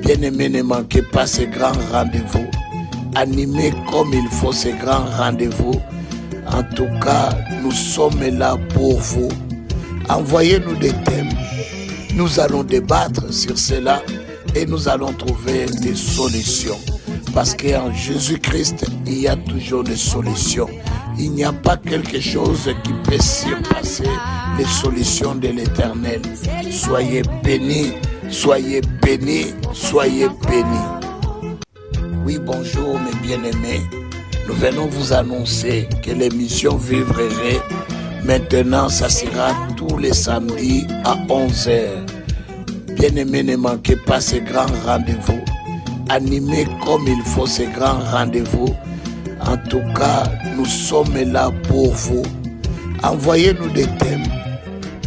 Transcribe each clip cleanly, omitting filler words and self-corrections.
Bien-aimés, ne manquez pas ces grands rendez-vous. Animez comme il faut ces grands rendez-vous. En tout cas, nous sommes là pour vous. Envoyez-nous des thèmes. Nous allons débattre sur cela et nous allons trouver des solutions. Parce qu'en Jésus-Christ, il y a toujours des solutions. Il n'y a pas quelque chose qui peut surpasser les solutions de l'Éternel. Soyez bénis, soyez bénis, soyez bénis. Oui, bonjour mes bien-aimés. Nous venons vous annoncer que l'émission Vivre et Rêver, maintenant, ça sera tous les samedis à 11h. Bien-aimés, ne manquez pas ces grands rendez-vous. Animez comme il faut ces grands rendez-vous. En tout cas, nous sommes là pour vous. Envoyez-nous des thèmes.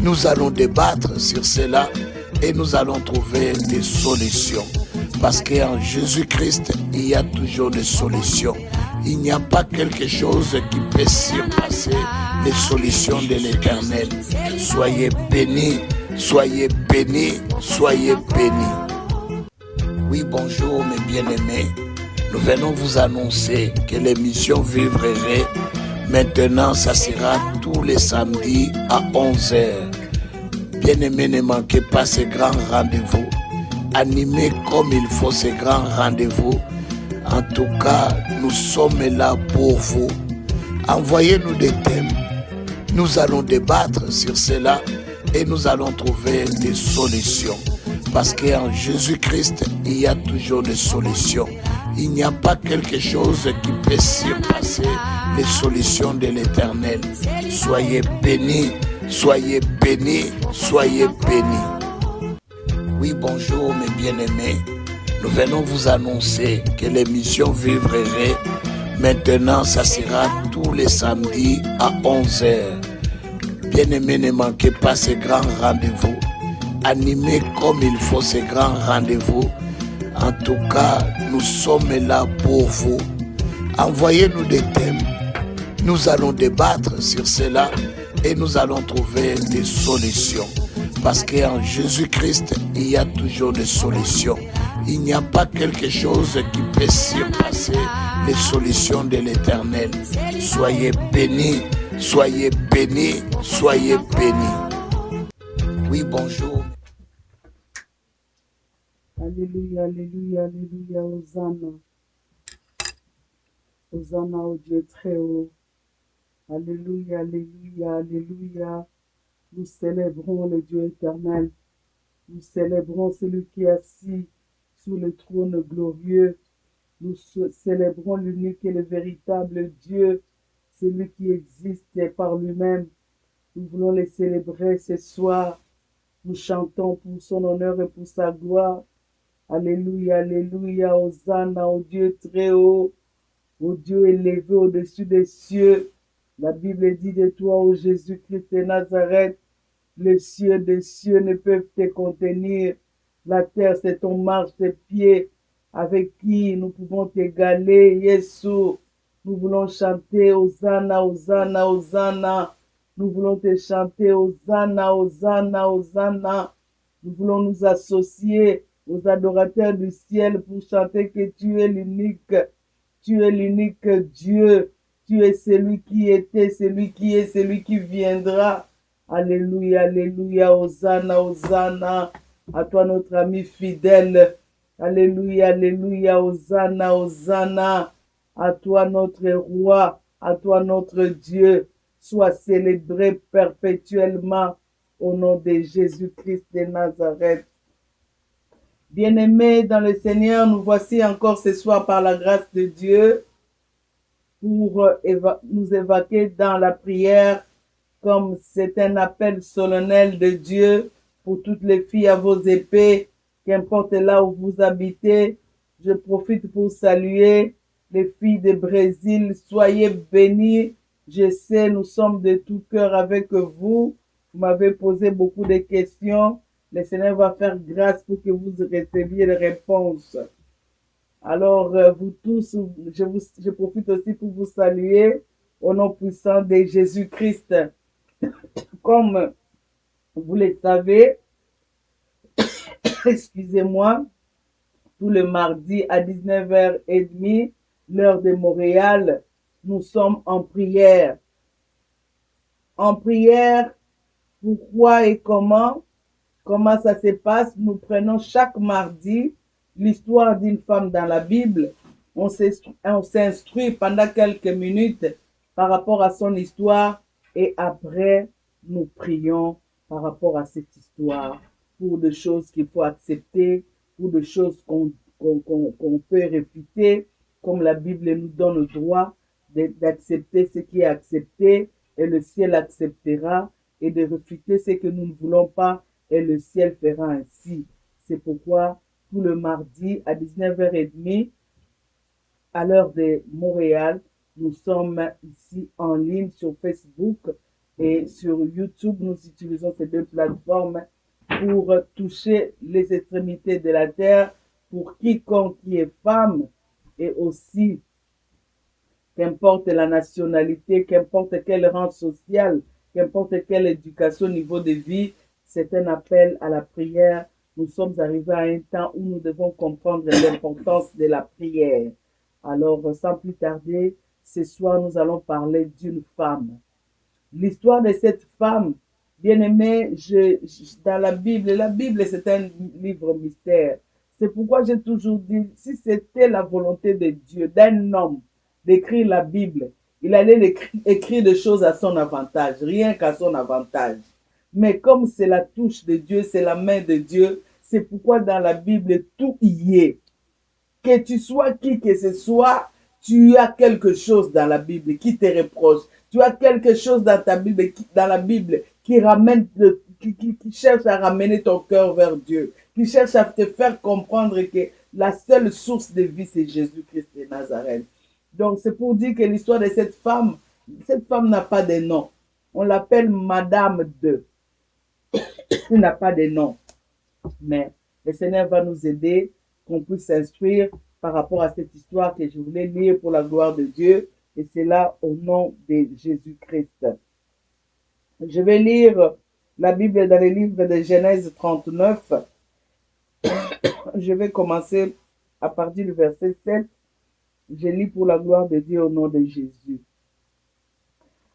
Nous allons débattre sur cela et nous allons trouver des solutions. Parce qu'en Jésus-Christ, il y a toujours des solutions. Il n'y a pas quelque chose qui peut surpasser les solutions de l'Éternel. Soyez bénis, soyez bénis, soyez bénis. Oui, bonjour mes bien-aimés. Nous venons vous annoncer que l'émission Vivre et Rêver, maintenant, ça sera tous les samedis à 11h. Bien-aimés, ne manquez pas ces grands rendez-vous. Animez comme il faut ces grands rendez-vous. En tout cas, nous sommes là pour vous. Envoyez-nous des thèmes. Nous allons débattre sur cela et nous allons trouver des solutions. Parce qu'en Jésus-Christ, il y a toujours des solutions. Il n'y a pas quelque chose qui peut surpasser les solutions de l'Éternel. Soyez bénis, soyez bénis, soyez bénis. Oui, bonjour mes bien-aimés. Nous venons vous annoncer que l'émission Vivre et Rêver, maintenant, ça sera tous les samedis à 11h. Bien-aimés, ne manquez pas ces grands rendez-vous. Animez comme il faut ces grands rendez-vous. En tout cas, nous sommes là pour vous. Envoyez-nous des thèmes. Nous allons débattre sur cela et nous allons trouver des solutions. Parce qu'en Jésus-Christ, il y a toujours des solutions. Il n'y a pas quelque chose qui peut surpasser les solutions de l'Éternel. Soyez bénis, soyez bénis, soyez bénis. Oui, bonjour. Alléluia, alléluia, alléluia, Hosanna. Hosanna au Dieu très haut. Alléluia, alléluia, alléluia. Nous célébrons le Dieu éternel. Nous célébrons celui qui est assis sur le trône glorieux. Nous célébrons l'unique et le véritable Dieu, celui qui existe par lui-même. Nous voulons le célébrer ce soir. Nous chantons pour son honneur et pour sa gloire. Alléluia, alléluia, Hosanna au Dieu très haut, au Dieu élevé au-dessus des cieux. La Bible dit de toi, ô Jésus-Christ de Nazareth, les cieux des cieux ne peuvent te contenir. La terre, c'est ton marche de pied avec qui nous pouvons t'égaler, Jésus. Nous voulons chanter Hosanna, Hosanna, Hosanna. Nous voulons te chanter Hosanna, Hosanna, Hosanna. Nous voulons nous associer aux adorateurs du ciel pour chanter que tu es l'unique Dieu. Tu es celui qui était, celui qui est, celui qui viendra. Alléluia, alléluia, Hosanna, Hosanna. À toi notre ami fidèle. Alléluia, alléluia, Hosanna, Hosanna. À toi notre roi, à toi notre Dieu. Sois célébré perpétuellement au nom de Jésus-Christ de Nazareth. Bien-aimés dans le Seigneur, nous voici encore ce soir par la grâce de Dieu pour nous évacuer dans la prière comme c'est un appel solennel de Dieu pour toutes les filles à vos épées, qu'importe là où vous habitez. Je profite pour saluer les filles de Brésil. Soyez bénies. Je sais, nous sommes de tout cœur avec vous. Vous m'avez posé beaucoup de questions. Le Seigneur va faire grâce pour que vous receviez les réponses. Alors, vous tous, je profite aussi pour vous saluer au nom puissant de Jésus-Christ. Comme vous le savez, excusez-moi, Tous les mardis à 19h30, l'heure de Montréal, nous sommes en prière. En prière, pourquoi et comment? Comment ça se passe? Nous prenons chaque mardi l'histoire d'une femme dans la Bible. On s'instruit pendant quelques minutes par rapport à son histoire et après, nous prions par rapport à cette histoire pour des choses qu'il faut accepter, pour des choses qu'on peut réfuter, comme la Bible nous donne le droit d'accepter ce qui est accepté et le ciel acceptera, et de réfuter ce que nous ne voulons pas et le ciel fera ainsi. C'est pourquoi tout le mardi à 19h30, à l'heure de Montréal, nous sommes ici en ligne sur Facebook et sur YouTube. Nous utilisons ces deux plateformes pour toucher les extrémités de la terre, pour quiconque qui est femme, et aussi, qu'importe la nationalité, qu'importe quel rang social, qu'importe quelle éducation, niveau de vie, c'est un appel à la prière. Nous sommes arrivés à un temps où nous devons comprendre l'importance de la prière. Alors, sans plus tarder, ce soir, nous allons parler d'une femme. L'histoire de cette femme, bien aimée, dans la Bible, c'est un livre mystère. C'est pourquoi j'ai toujours dit, si c'était la volonté de Dieu, d'un homme, d'écrire la Bible, il allait écrire des choses à son avantage, rien qu'à son avantage. Mais comme c'est la touche de Dieu, c'est la main de Dieu, c'est pourquoi dans la Bible, tout y est. Que tu sois qui que ce soit, tu as quelque chose dans la Bible qui te reproche. Tu as quelque chose dans ta Bible, dans la Bible, qui ramène, qui cherche à ramener ton cœur vers Dieu, qui cherche à te faire comprendre que la seule source de vie, c'est Jésus-Christ de Nazareth. Donc, c'est pour dire que l'histoire de cette femme n'a pas de nom. On l'appelle Madame de. Elle n'a pas de nom. Mais le Seigneur va nous aider, qu'on puisse s'instruire par rapport à cette histoire que je voulais lire pour la gloire de Dieu. Et c'est là au nom de Jésus-Christ. Je vais lire la Bible dans le livre de Genèse 39. Je vais commencer à partir du verset 7. Je lis pour la gloire de Dieu au nom de Jésus.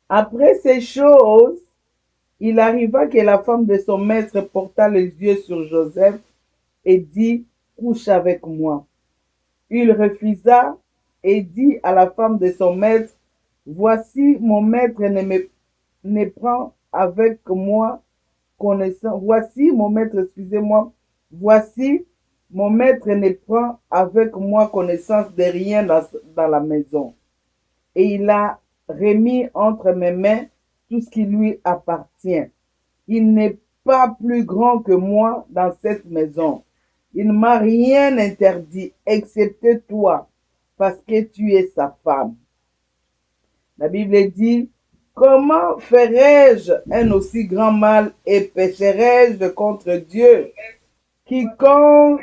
Après ces choses, il arriva que la femme de son maître porta les yeux sur Joseph et dit, couche avec moi. Il refusa et dit à la femme de son maître, voici mon maître ne prend avec moi connaissance. Voici mon maître, excusez-moi. Voici mon maître ne prend avec moi connaissance de rien dans la maison. Et il a remis entre mes mains tout ce qui lui appartient. Il n'est pas plus grand que moi dans cette maison. Il ne m'a rien interdit, excepté toi, parce que tu es sa femme. La Bible dit, comment ferais-je un aussi grand mal et pécherais-je contre Dieu? Quiconque,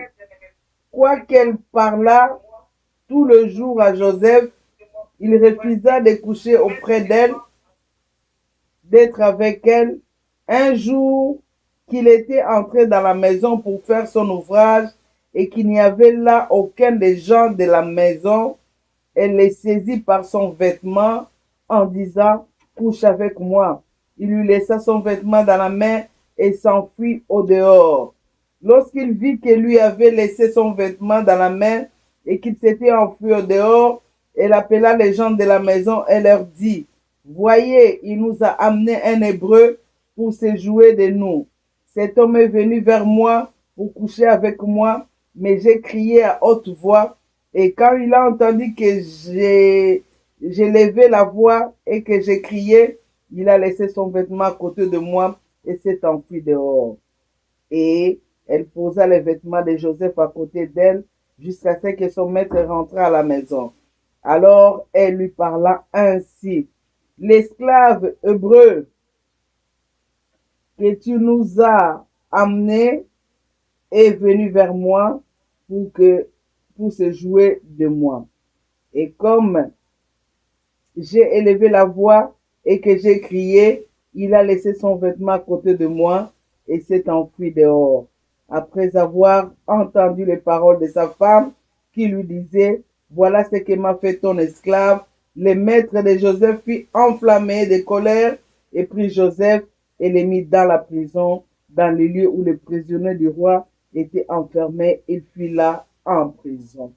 quoi qu'elle parlât tout le jour à Joseph, il refusa de coucher auprès d'elle, d'être avec elle. Un jour qu'il était entré dans la maison pour faire son ouvrage et qu'il n'y avait là aucun des gens de la maison, elle les saisit par son vêtement en disant, couche avec moi. Il lui laissa son vêtement dans la main et s'enfuit au dehors. Lorsqu'il vit qu'elle lui avait laissé son vêtement dans la main et qu'il s'était enfui au dehors, elle appela les gens de la maison et leur dit, voyez, il nous a amené un Hébreu pour se jouer de nous. Cet homme est venu vers moi pour coucher avec moi, mais j'ai crié à haute voix. Et quand il a entendu que j'ai levé la voix et que j'ai crié, il a laissé son vêtement à côté de moi et s'est enfui dehors. Et elle posa les vêtements de Joseph à côté d'elle jusqu'à ce que son maître rentre à la maison. Alors elle lui parla ainsi, l'esclave hébreu que tu nous as amené est venu vers moi pour se jouer de moi. Et comme j'ai élevé la voix et que j'ai crié, il a laissé son vêtement à côté de moi et s'est enfui dehors. après avoir entendu les paroles de sa femme, qui lui disait, voilà ce que m'a fait ton esclave. Le maître de Joseph fut enflammé de colère et prit Joseph et le mit dans la prison, dans les lieux où les prisonniers du roi étaient enfermés. Il fut là en prison.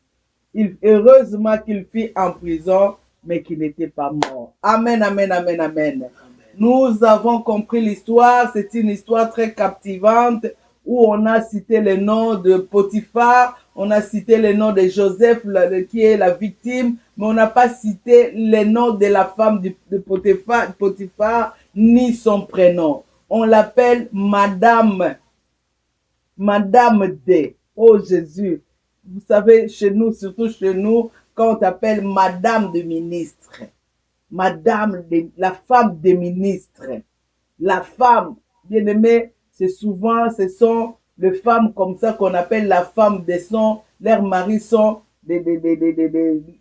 Heureusement qu'il fut en prison, mais qu'il n'était pas mort. Amen, amen, amen, amen. Nous avons compris l'histoire. C'est une histoire très captivante où on a cité le nom de Potiphar, on a cité le nom de Joseph qui est la victime, mais on n'a pas cité le nom de la femme de Potiphar ni son prénom. On l'appelle Madame D. Oh Jésus, vous savez, chez nous, surtout chez nous, quand on t'appelle Madame de ministre, la femme des ministres, la femme, bien aimée, c'est souvent, ce sont les femmes comme ça qu'on appelle la femme des sons, leurs maris sont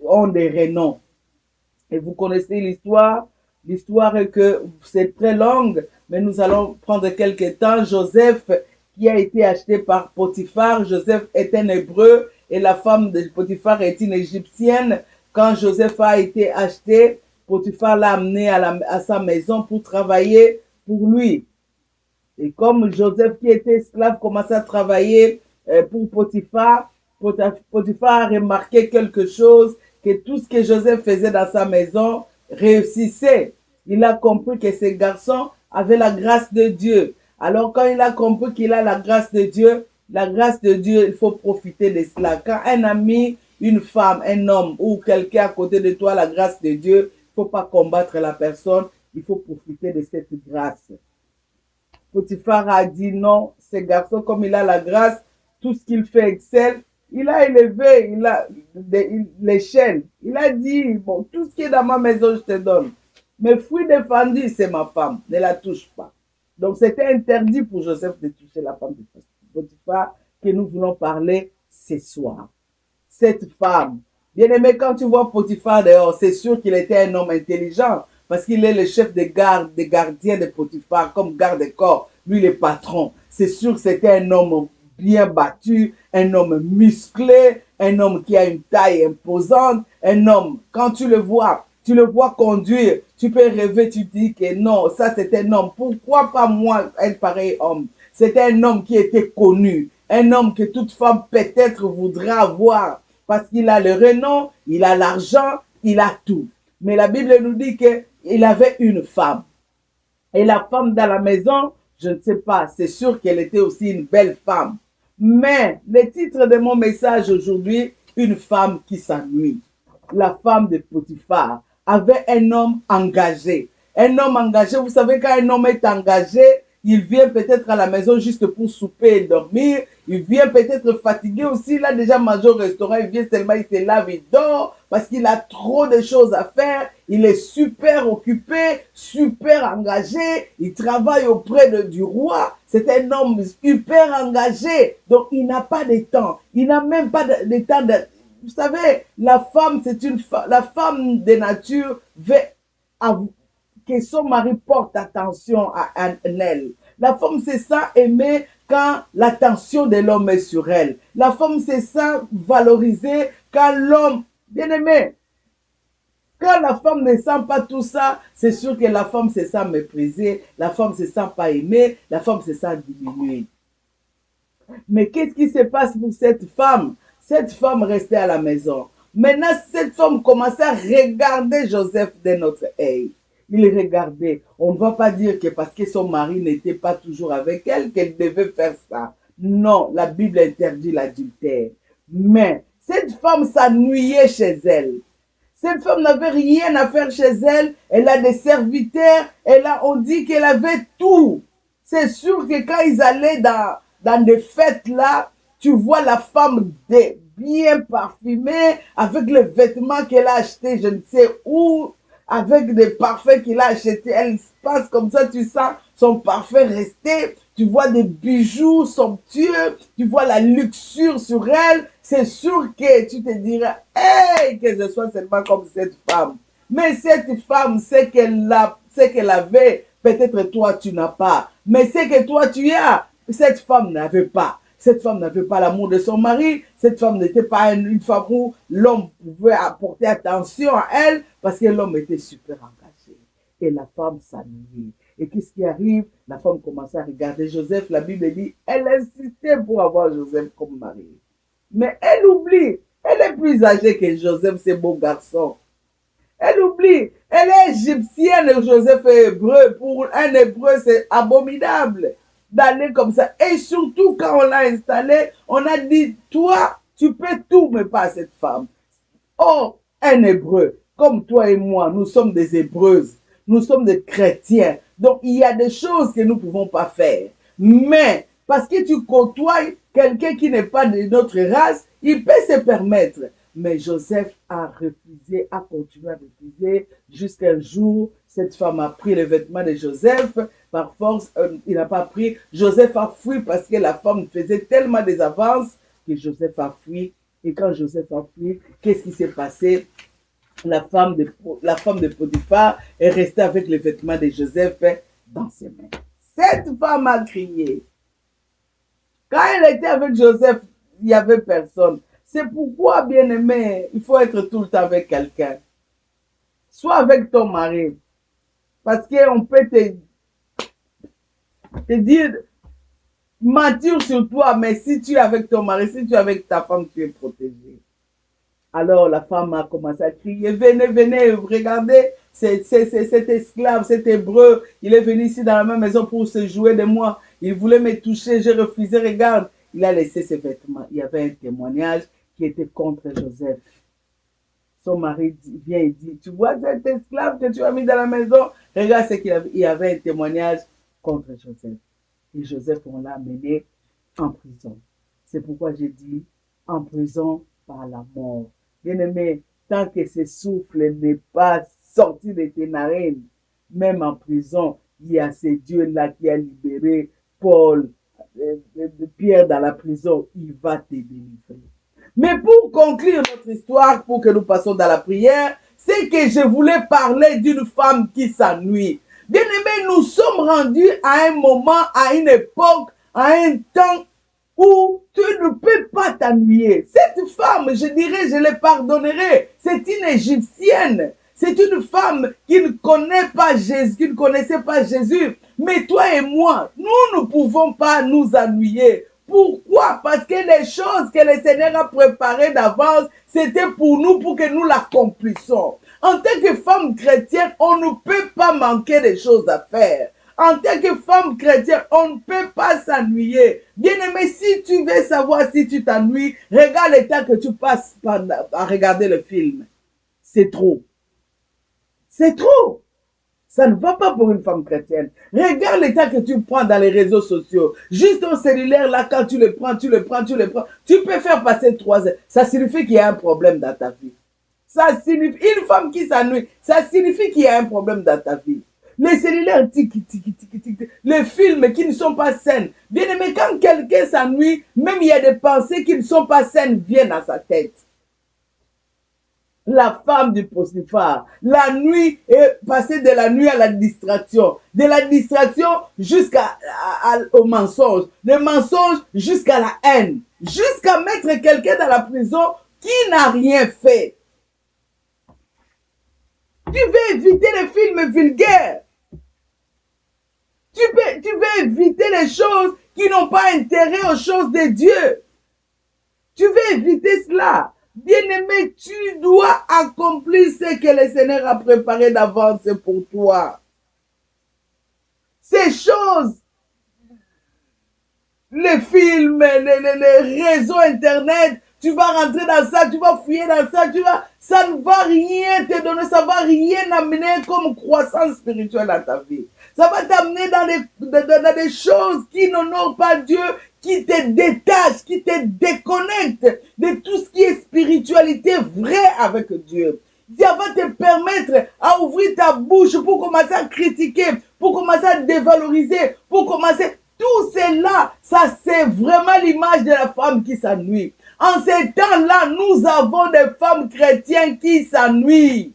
ont des renoms. Et vous connaissez l'histoire. L'histoire est que c'est très longue, mais nous allons prendre quelques temps. Joseph, qui a été acheté par Potiphar, Joseph est un Hébreu et la femme de Potiphar est une Égyptienne. Quand Joseph a été acheté, Potiphar l'a amené à sa maison pour travailler pour lui. Et comme Joseph, qui était esclave, commençait à travailler pour Potiphar, Potiphar a remarqué quelque chose, que tout ce que Joseph faisait dans sa maison réussissait. Il a compris que ce garçon avait la grâce de Dieu. Alors quand il a compris qu'il a la grâce de Dieu, il faut profiter de cela. Quand un ami, une femme, un homme ou quelqu'un à côté de toi a la grâce de Dieu, il ne faut pas combattre la personne, il faut profiter de cette grâce. Potiphar a dit non, ce garçon, comme il a la grâce, tout ce qu'il fait excelle. Il a élevé l'échelle. Il a dit, bon, tout ce qui est dans ma maison, je te donne. Mes fruits défendus, c'est ma femme. Ne la touche pas. Donc, c'était interdit pour Joseph de toucher la femme de Potiphar que nous voulons parler ce soir. Cette femme, bien aimé, quand tu vois Potiphar dehors, c'est sûr qu'il était un homme intelligent parce qu'il est le chef des gardiens de Potiphar, comme garde-corps, lui le patron. C'est sûr que c'était un homme bien battu, un homme musclé, un homme qui a une taille imposante, un homme, quand tu le vois conduire, tu peux rêver, tu dis que non, ça c'est un homme. Pourquoi pas moi, un pareil homme? C'était un homme qui était connu, un homme que toute femme peut-être voudra avoir parce qu'il a le renom, il a l'argent, il a tout. Mais la Bible nous dit qu'il avait une femme. Et la femme dans la maison, je ne sais pas, c'est sûr qu'elle était aussi une belle femme. Mais le titre de mon message aujourd'hui, une femme qui s'ennuie. La femme de Potiphar avait un homme engagé. Un homme engagé, vous savez, quand un homme est engagé, il vient peut-être à la maison juste pour souper et dormir. Il vient peut-être fatigué aussi. Il a déjà mangé au restaurant. Il vient seulement, il se lave, il dort parce qu'il a trop de choses à faire. Il est super occupé, super engagé. Il travaille auprès du roi. C'est un homme super engagé. Donc, il n'a pas de temps. Il n'a même pas de temps de... Vous savez, la femme, la femme de nature veut que son mari porte attention à elle. La femme, c'est ça, aimer quand l'attention de l'homme est sur elle. La femme, c'est ça, valoriser quand l'homme, bien aimé, quand la femme ne sent pas tout ça, c'est sûr que la femme se sent méprisée, la femme se sent pas aimée, la femme se sent diminuée. Mais qu'est-ce qui se passe pour cette femme? Cette femme restait à la maison. Maintenant, cette femme commençait à regarder Joseph de notre œil. Il regardait. On ne va pas dire que parce que son mari n'était pas toujours avec elle, qu'elle devait faire ça. Non, la Bible interdit l'adultère. Mais cette femme s'ennuyait chez elle. Cette femme n'avait rien à faire chez elle. Elle a des serviteurs. On dit qu'elle avait tout. C'est sûr que quand ils allaient dans des fêtes là, tu vois la femme bien parfumée, avec les vêtements qu'elle a achetés, je ne sais où, avec des parfums qu'il a achetés. Elle passe comme ça, tu sens son parfum rester. Tu vois des bijoux somptueux, tu vois la luxure sur elle. C'est sûr que tu te diras, hey, que je sois seulement comme cette femme. Mais cette femme, c'est qu'elle avait, peut-être toi tu n'as pas. Mais c'est que toi tu as, cette femme n'avait pas. Cette femme n'avait pas l'amour de son mari. Cette femme n'était pas une femme où l'homme pouvait apporter attention à elle parce que l'homme était super engagé. Et la femme s'ennuyait. Et qu'est-ce qui arrive? La femme commençait à regarder Joseph. La Bible dit, elle insistait pour avoir Joseph comme mari. Mais elle oublie, elle est plus âgée que Joseph, ce beau garçon. Elle oublie, elle est égyptienne et Joseph est hébreu. Pour un hébreu, c'est abominable d'aller comme ça. Et surtout, quand on l'a installé, on a dit, toi, tu peux tout, mais pas cette femme. Or, un hébreu, comme toi et moi, nous sommes des hébreuses. Nous sommes des chrétiens. Donc, il y a des choses que nous ne pouvons pas faire. Mais, parce que tu côtoies quelqu'un qui n'est pas de notre race, il peut se permettre. Mais Joseph a refusé, a continué à refuser, jusqu'à un jour, cette femme a pris les vêtements de Joseph. Par force, il n'a pas pris. Joseph a fui parce que la femme faisait tellement des avances que Joseph a fui. Et quand Joseph a fui, qu'est-ce qui s'est passé? La femme de Potiphar est restée avec les vêtements de Joseph dans ses mains. Cette femme a crié. Quand elle était avec Joseph, il n'y avait personne. C'est pourquoi, bien-aimé, il faut être tout le temps avec quelqu'un. Soit avec ton mari. Parce qu'on peut te dire, mentir sur toi, mais si tu es avec ton mari, si tu es avec ta femme, tu es protégé. Alors la femme a commencé à crier, venez, venez, regardez, cet esclave, cet hébreu, il est venu ici dans la même maison pour se jouer de moi. Il voulait me toucher, j'ai refusé, regarde. Il a laissé ses vêtements. Il y avait un témoignage qui était contre Joseph. Son mari vient et dit, tu vois cet esclave que tu as mis dans la maison? Regarde ce qu'il avait. Il y avait un témoignage contre Joseph. Et Joseph, on l'a amené en prison. C'est pourquoi j'ai dit, en prison par la mort. Bien-aimé, tant que ce souffle n'est pas sorti de tes narines, même en prison, il y a ce Dieu-là qui a libéré Paul, Pierre dans la prison, il va te délivrer. Mais pour conclure notre histoire, pour que nous passions dans la prière, c'est que je voulais parler d'une femme qui s'ennuie. Bien-aimé, nous sommes rendus à un moment, à une époque, à un temps où tu ne peux pas t'ennuyer. Cette femme, je dirais, je le pardonnerai. C'est une Égyptienne. C'est une femme qui ne connaît pas Jésus, qui ne connaissait pas Jésus. Mais toi et moi, nous ne pouvons pas nous ennuyer. Pourquoi? Parce que les choses que le Seigneur a préparées d'avance, c'était pour nous, pour que nous l'accomplissions. En tant que femme chrétienne, on ne peut pas manquer de choses à faire. En tant que femme chrétienne, on ne peut pas s'ennuyer. Bien-aimé, si tu veux savoir si tu t'ennuies, regarde le temps que tu passes à regarder le film. C'est trop. C'est trop. Ça ne va pas pour une femme chrétienne. Regarde le temps que tu prends dans les réseaux sociaux. Juste ton cellulaire, là, quand tu le prends. Tu peux faire passer 3 heures. Ça signifie qu'il y a un problème dans ta vie. Ça signifie, une femme qui s'ennuie, ça signifie qu'il y a un problème dans ta vie. Les cellulaires, les films qui ne sont pas sains. Bien aimé, quand quelqu'un s'ennuie, même il y a des pensées qui ne sont pas saines viennent à sa tête. La femme du Potiphar, la nuit est passée de la nuit à la distraction, de la distraction au mensonge, le mensonge jusqu'à la haine, jusqu'à mettre quelqu'un dans la prison qui n'a rien fait. Tu veux éviter les films vulgaires. Tu veux éviter les choses qui n'ont pas intérêt aux choses de Dieu. Tu veux éviter cela. Bien-aimé, tu dois accomplir ce que le Seigneur a préparé d'avance pour toi. Ces choses, les films, les réseaux internet, tu vas rentrer dans ça, tu vas fouiller dans ça, ça ne va rien te donner, ça ne va rien amener comme croissance spirituelle dans ta vie. Ça va t'amener dans des choses qui n'honorent pas Dieu, qui te détachent, qui te déconnectent de tout ce qui est spiritualité vraie avec Dieu. Ça va te permettre à ouvrir ta bouche pour commencer à critiquer, pour commencer à dévaloriser, pour commencer... Tout cela, ça c'est vraiment l'image de la femme qui s'ennuie. En ces temps-là, nous avons des femmes chrétiennes qui s'ennuient.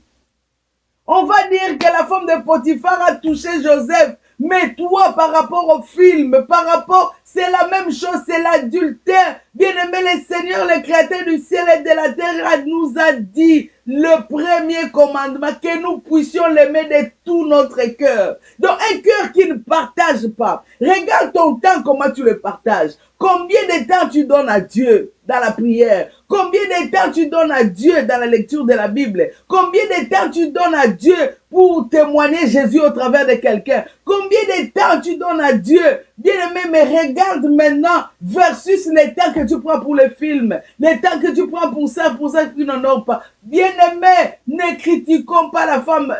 On va dire que la femme de Potiphar a touché Joseph, Mais toi, par rapport au film, par rapport, c'est la même chose, c'est l'adultère. Bien-aimé, le Seigneur, le Créateur du ciel et de la terre, nous a dit le premier commandement, que nous puissions l'aimer de tout notre cœur. Donc, un cœur qui ne partage pas. Regarde ton temps, comment tu le partages. Combien de temps tu donnes à Dieu dans la prière? Combien de temps tu donnes à Dieu dans la lecture de la Bible? Combien de temps tu donnes à Dieu pour témoigner Jésus au travers de quelqu'un? Combien de temps tu donnes à Dieu? Bien-aimé, mais regarde maintenant versus les temps que tu prends pour le film, les temps que tu prends pour ça tu n'honores pas. Bien-aimé, ne critiquons pas la femme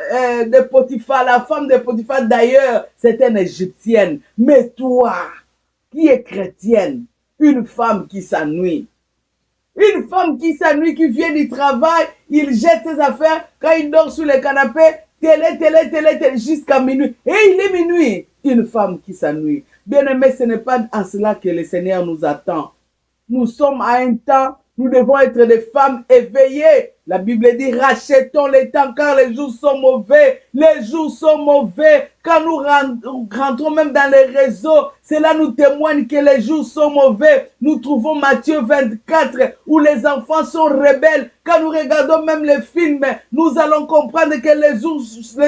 de Potiphar. La femme de Potiphar, d'ailleurs, c'est une Égyptienne. Mais toi, qui est chrétienne, une femme qui s'ennuie. Une femme qui s'ennuie, qui vient du travail, il jette ses affaires, quand il dort sur le canapé, télé, jusqu'à minuit. Et il est minuit. Une femme qui s'ennuie. Bien aimé, ce n'est pas en cela que le Seigneur nous attend. Nous sommes à un temps, nous devons être des femmes éveillées. La Bible dit, rachetons les temps car les jours sont mauvais. Les jours sont mauvais. Quand nous rentrons même dans les réseaux, cela nous témoigne que les jours sont mauvais. Nous trouvons Matthieu 24 où les enfants sont rebelles. Quand nous regardons même les films, nous allons comprendre que les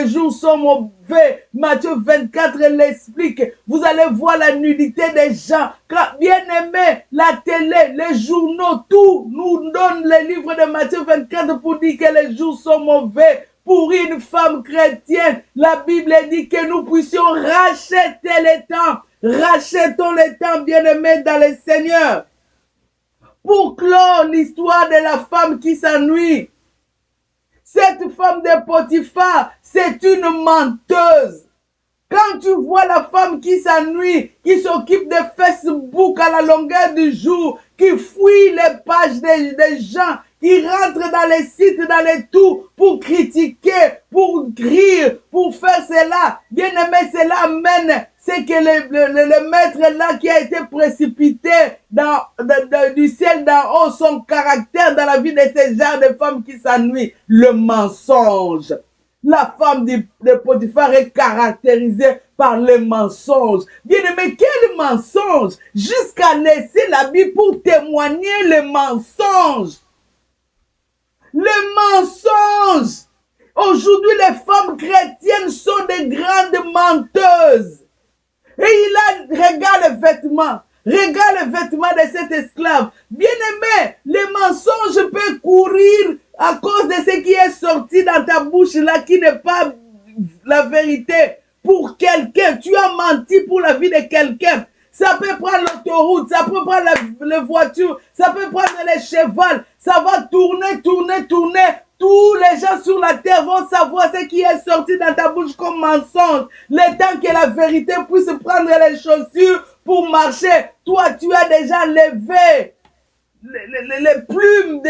jours sont mauvais. Matthieu 24 l'explique. Vous allez voir la nudité des gens. Bien aimé, la télé, les journaux, tout nous donne les livres de Matthieu 24 pour dire que les jours sont mauvais. Pour une femme chrétienne, la Bible dit que nous puissions racheter les temps. Rachetons les temps, bien-aimés, dans le Seigneur. Pour clore l'histoire de la femme qui s'ennuie. Cette femme de Potiphar, c'est une menteuse. Quand tu vois la femme qui s'ennuie, qui s'occupe de Facebook à la longueur du jour, qui fouille les pages des gens, qui rentre dans les sites, dans les tout, pour critiquer, pour rire, pour faire cela. Bien aimé, cela amène, c'est que le maître là qui a été précipité du ciel d'en haut, son caractère dans la vie de ces gens de femmes qui s'ennuient, le mensonge. La femme de Potiphar est caractérisée par le mensonge. Bien aimé, quel mensonge? Jusqu'à laisser la Bible pour témoigner le mensonge. Le mensonge. Aujourd'hui, les femmes chrétiennes sont des grandes menteuses. Et regarde le vêtement. Regarde le vêtement de cet esclave. Bien aimé, le mensonge peut courir à cause de ce qui est sorti dans ta bouche là, qui n'est pas la vérité. Pour quelqu'un, tu as menti pour la vie de quelqu'un. Ça peut prendre l'autoroute, ça peut prendre la voiture, ça peut prendre les chevals. Ça va tourner. Tous les gens sur la terre vont savoir ce qui est sorti dans ta bouche comme mensonge. Le temps que la vérité puisse prendre les chaussures pour marcher. Toi, tu as déjà levé les plumes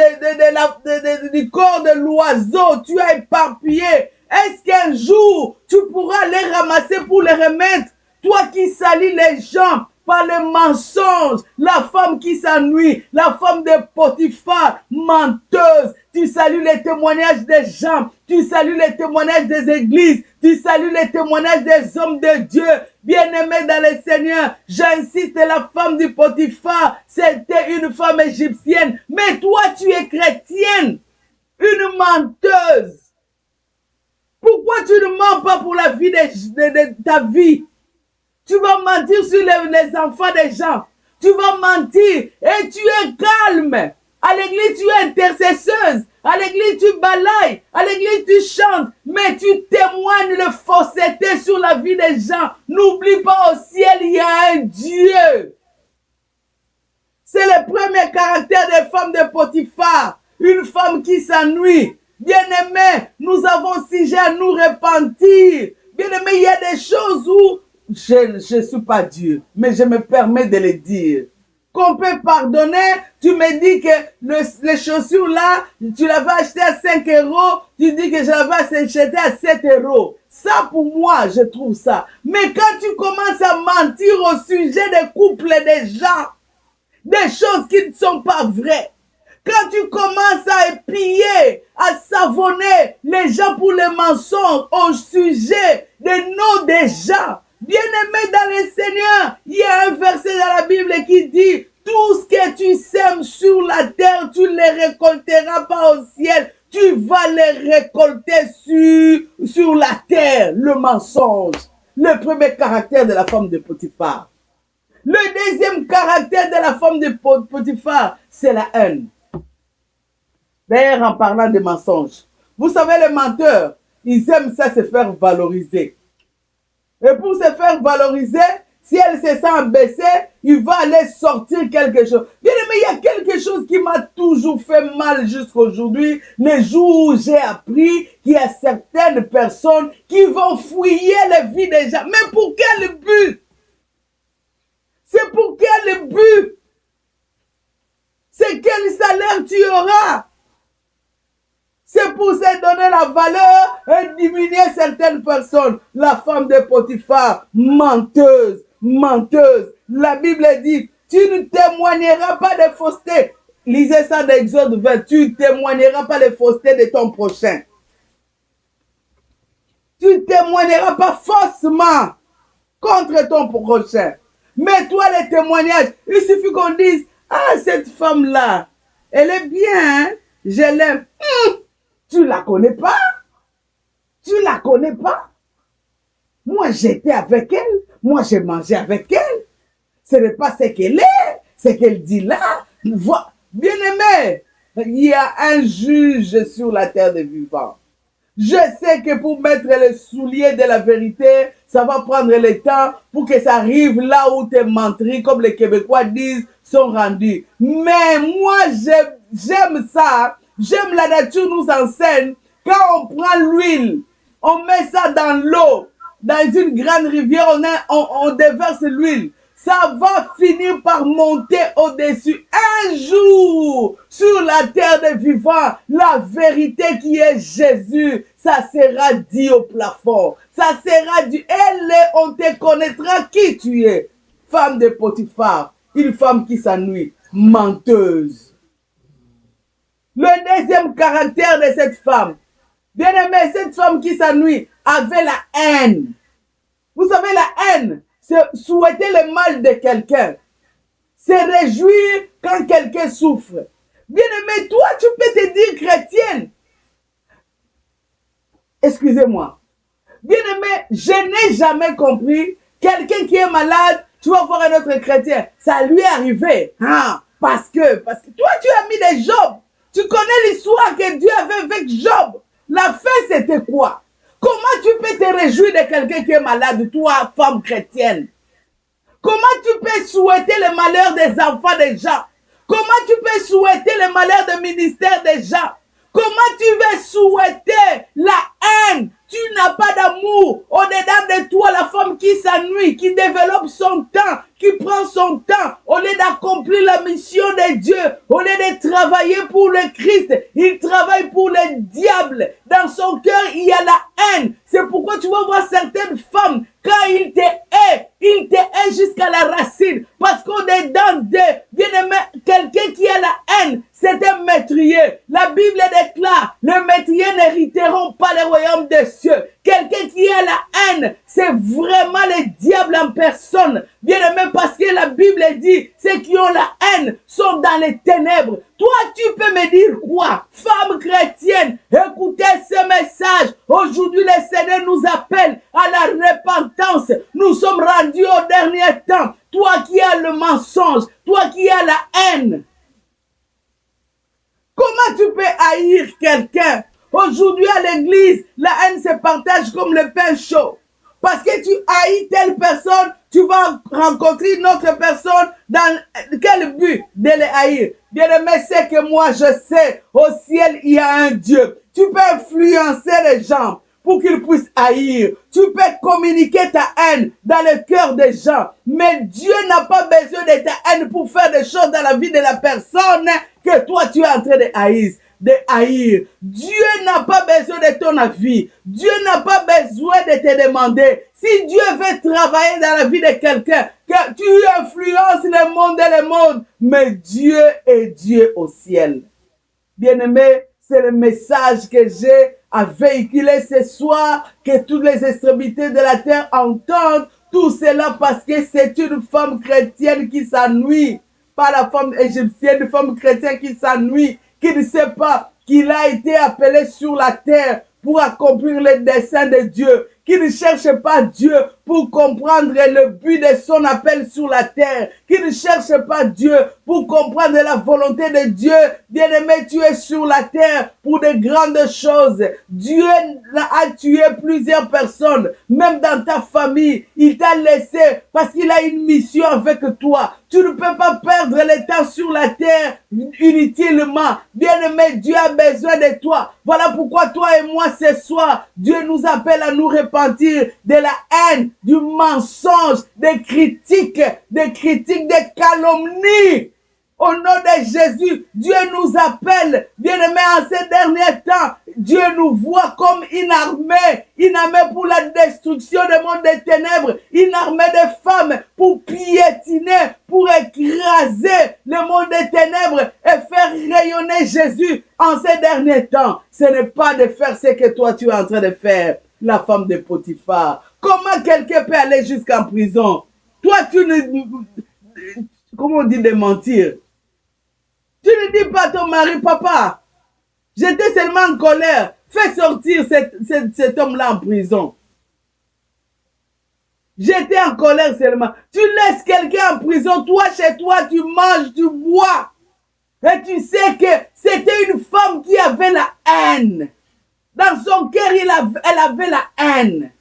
du corps de l'oiseau. Tu as éparpillé. Est-ce qu'un jour, tu pourras les ramasser pour les remettre? Toi qui salis les gens par le mensonge, la femme qui s'ennuie, la femme de Potiphar, menteuse. Tu salues les témoignages des gens, tu salues les témoignages des églises, tu salues les témoignages des hommes de Dieu. Bien-aimés dans le Seigneur, j'insiste, la femme du Potiphar, c'était une femme égyptienne. Mais toi, tu es chrétienne, une menteuse. Pourquoi tu ne mens pas pour la vie de ta vie? Tu vas mentir sur les enfants des gens. Tu vas mentir et tu es calme. À l'église, tu es intercesseuse. À l'église, tu balayes. À l'église, tu chantes. Mais tu témoignes de fausseté sur la vie des gens. N'oublie pas, au ciel, il y a un Dieu. C'est le premier caractère des femmes de Potiphar. Une femme qui s'ennuie. Bien-aimé, nous avons sujet à nous repentir. Bien-aimé, il y a des choses où je ne suis pas Dieu, mais je me permets de le dire. Qu'on peut pardonner, tu me dis que les chaussures là, tu l'avais acheté à 5 €, tu dis que je l'avais acheté à 7 €. Ça pour moi, je trouve ça. Mais quand tu commences à mentir au sujet des couples des gens, des choses qui ne sont pas vraies, quand tu commences à épier, à savonner les gens pour les mensonges au sujet des noms des gens, Bien-aimé dans le Seigneur, il y a un verset dans la Bible qui dit, tout ce que tu sèmes sur la terre, tu ne les récolteras pas au ciel. Tu vas les récolter sur la terre. Le mensonge. Le premier caractère de la femme de Potiphar. Le deuxième caractère de la femme de Potiphar, c'est la haine. D'ailleurs, en parlant de mensonges, vous savez, les menteurs, ils aiment ça se faire valoriser. Et pour se faire valoriser, si elle se sent baissée, il va aller sortir quelque chose. Bien aimé, il y a quelque chose qui m'a toujours fait mal jusqu'aujourd'hui. Les jours où j'ai appris qu'il y a certaines personnes qui vont fouiller les vies des gens. Mais pour quel but? C'est pour quel but? C'est quel salaire tu auras? C'est pour se donner la valeur et diminuer certaines personnes. La femme de Potiphar, menteuse, menteuse. La Bible dit, tu ne témoigneras pas de fausseté. Lisez ça dans Exode 20. Tu ne témoigneras pas de fausseté de ton prochain. Tu ne témoigneras pas faussement contre ton prochain. Mais toi, les témoignages, il suffit qu'on dise, ah, cette femme-là, elle est bien, hein? Je l'aime. Tu la connais pas? Tu la connais pas? Moi, j'étais avec elle. Moi, j'ai mangé avec elle. Ce n'est pas ce qu'elle est, ce qu'elle dit là. Bien-aimé, il y a un juge sur la terre des vivants. Je sais que pour mettre les souliers de la vérité, ça va prendre le temps pour que ça arrive là où tes menteries, comme les Québécois disent, sont rendues. Mais moi, j'aime ça. J'aime la nature nous enseigne. Quand on prend l'huile, on met ça dans l'eau, dans une grande rivière, on déverse l'huile. Ça va finir par monter au-dessus. Un jour, sur la terre des vivants, la vérité qui est Jésus, ça sera dit au plafond. Ça sera dit, on te connaîtra qui tu es. Femme de Potiphar, une femme qui s'ennuie, menteuse. Le deuxième caractère de cette femme, bien aimé, cette femme qui s'ennuie avait la haine. Vous savez, la haine, c'est souhaiter le mal de quelqu'un. C'est réjouir quand quelqu'un souffre. Bien aimé, toi, tu peux te dire chrétienne. Excusez-moi. Bien aimé, je n'ai jamais compris. Quelqu'un qui est malade, tu vas voir un autre chrétien. Ça lui est arrivé. Hein? Parce que toi, tu as mis des Job. Tu connais l'histoire que Dieu avait avec Job. La fin, c'était quoi? Comment tu peux te réjouir de quelqu'un qui est malade, toi, femme chrétienne? Comment tu peux souhaiter le malheur des enfants des gens? Comment tu peux souhaiter le malheur du ministère des gens? Comment tu veux souhaiter la haine? Tu n'as pas d'amour. Au-dedans de toi, la femme qui s'ennuie, qui développe son temps, qui prend son temps, au lieu d'accomplir la mission de Dieu, au lieu de travailler pour le Christ, il travaille pour le diable. Dans son cœur, il y a la haine. C'est pourquoi tu vas voir certaines femmes, quand il te hait jusqu'à la racine. Parce qu'au-dedans de, bien aimé, quelqu'un qui a la haine, c'est un meurtrier. La Bible déclare, les meurtriers n'hériteront pas le royaume des cieux. Quelqu'un qui a la haine, c'est vraiment le diable en personne. Bien aimé, parce que la Bible dit, ceux qui ont la haine sont dans les ténèbres. Toi, tu peux me dire quoi? Femme chrétienne, écoutez ce message. Aujourd'hui, le Seigneur nous appelle à la repentance. Nous sommes rendus au dernier temps. Toi qui as le mensonge, toi qui as la haine. Comment tu peux haïr quelqu'un? Aujourd'hui à l'église, la haine se partage comme le pain chaud. Parce que tu haïs telle personne, tu vas rencontrer une autre personne. Dans quel but de les haïr? Bien aimé, c'est que moi je sais, au ciel il y a un Dieu. Tu peux influencer les gens pour qu'ils puissent haïr. Tu peux communiquer ta haine dans le cœur des gens. Mais Dieu n'a pas besoin de ta haine pour faire des choses dans la vie de la personne que toi tu es en train de haïr. Dieu n'a pas besoin de ton avis. Dieu n'a pas besoin de te demander. Si Dieu veut travailler dans la vie de quelqu'un, que tu influences le monde et le monde, mais Dieu est Dieu au ciel. Bien-aimé, c'est le message que j'ai à véhiculer ce soir, que toutes les extrémités de la terre entendent. Tout cela parce que c'est une femme chrétienne qui s'ennuie. Pas la femme égyptienne, une femme chrétienne qui s'ennuie, qui ne sait pas qu'il a été appelé sur la terre pour accomplir les desseins de Dieu, qui ne cherche pas Dieu pour comprendre le but de son appel sur la terre, qui ne cherche pas Dieu pour comprendre la volonté de Dieu. Bien-aimé, tu es sur la terre pour de grandes choses. Dieu a tué plusieurs personnes, même dans ta famille. Il t'a laissé parce qu'il a une mission avec toi. Tu ne peux pas perdre le temps sur la terre inutilement. Bien-aimé, Dieu a besoin de toi. Voilà pourquoi toi et moi ce soir, Dieu nous appelle à nous repentir de la haine, du mensonge, des critiques, des calomnies. Au nom de Jésus, Dieu nous appelle, bien-aimés, en ces derniers temps. Dieu nous voit comme une armée pour la destruction du monde des ténèbres, une armée de femmes pour piétiner, pour écraser le monde des ténèbres et faire rayonner Jésus en ces derniers temps. Ce n'est pas de faire ce que toi tu es en train de faire, la femme de Potiphar. Comment quelqu'un peut aller jusqu'en prison? Toi, tu ne... Comment on dit de mentir? Tu ne dis pas à ton mari, papa, j'étais seulement en colère. Fais sortir cet homme-là en prison. J'étais en colère seulement. Tu laisses quelqu'un en prison, toi, chez toi, tu manges, tu bois. Et tu sais que c'était une femme qui avait la haine. Dans son cœur, elle avait la haine.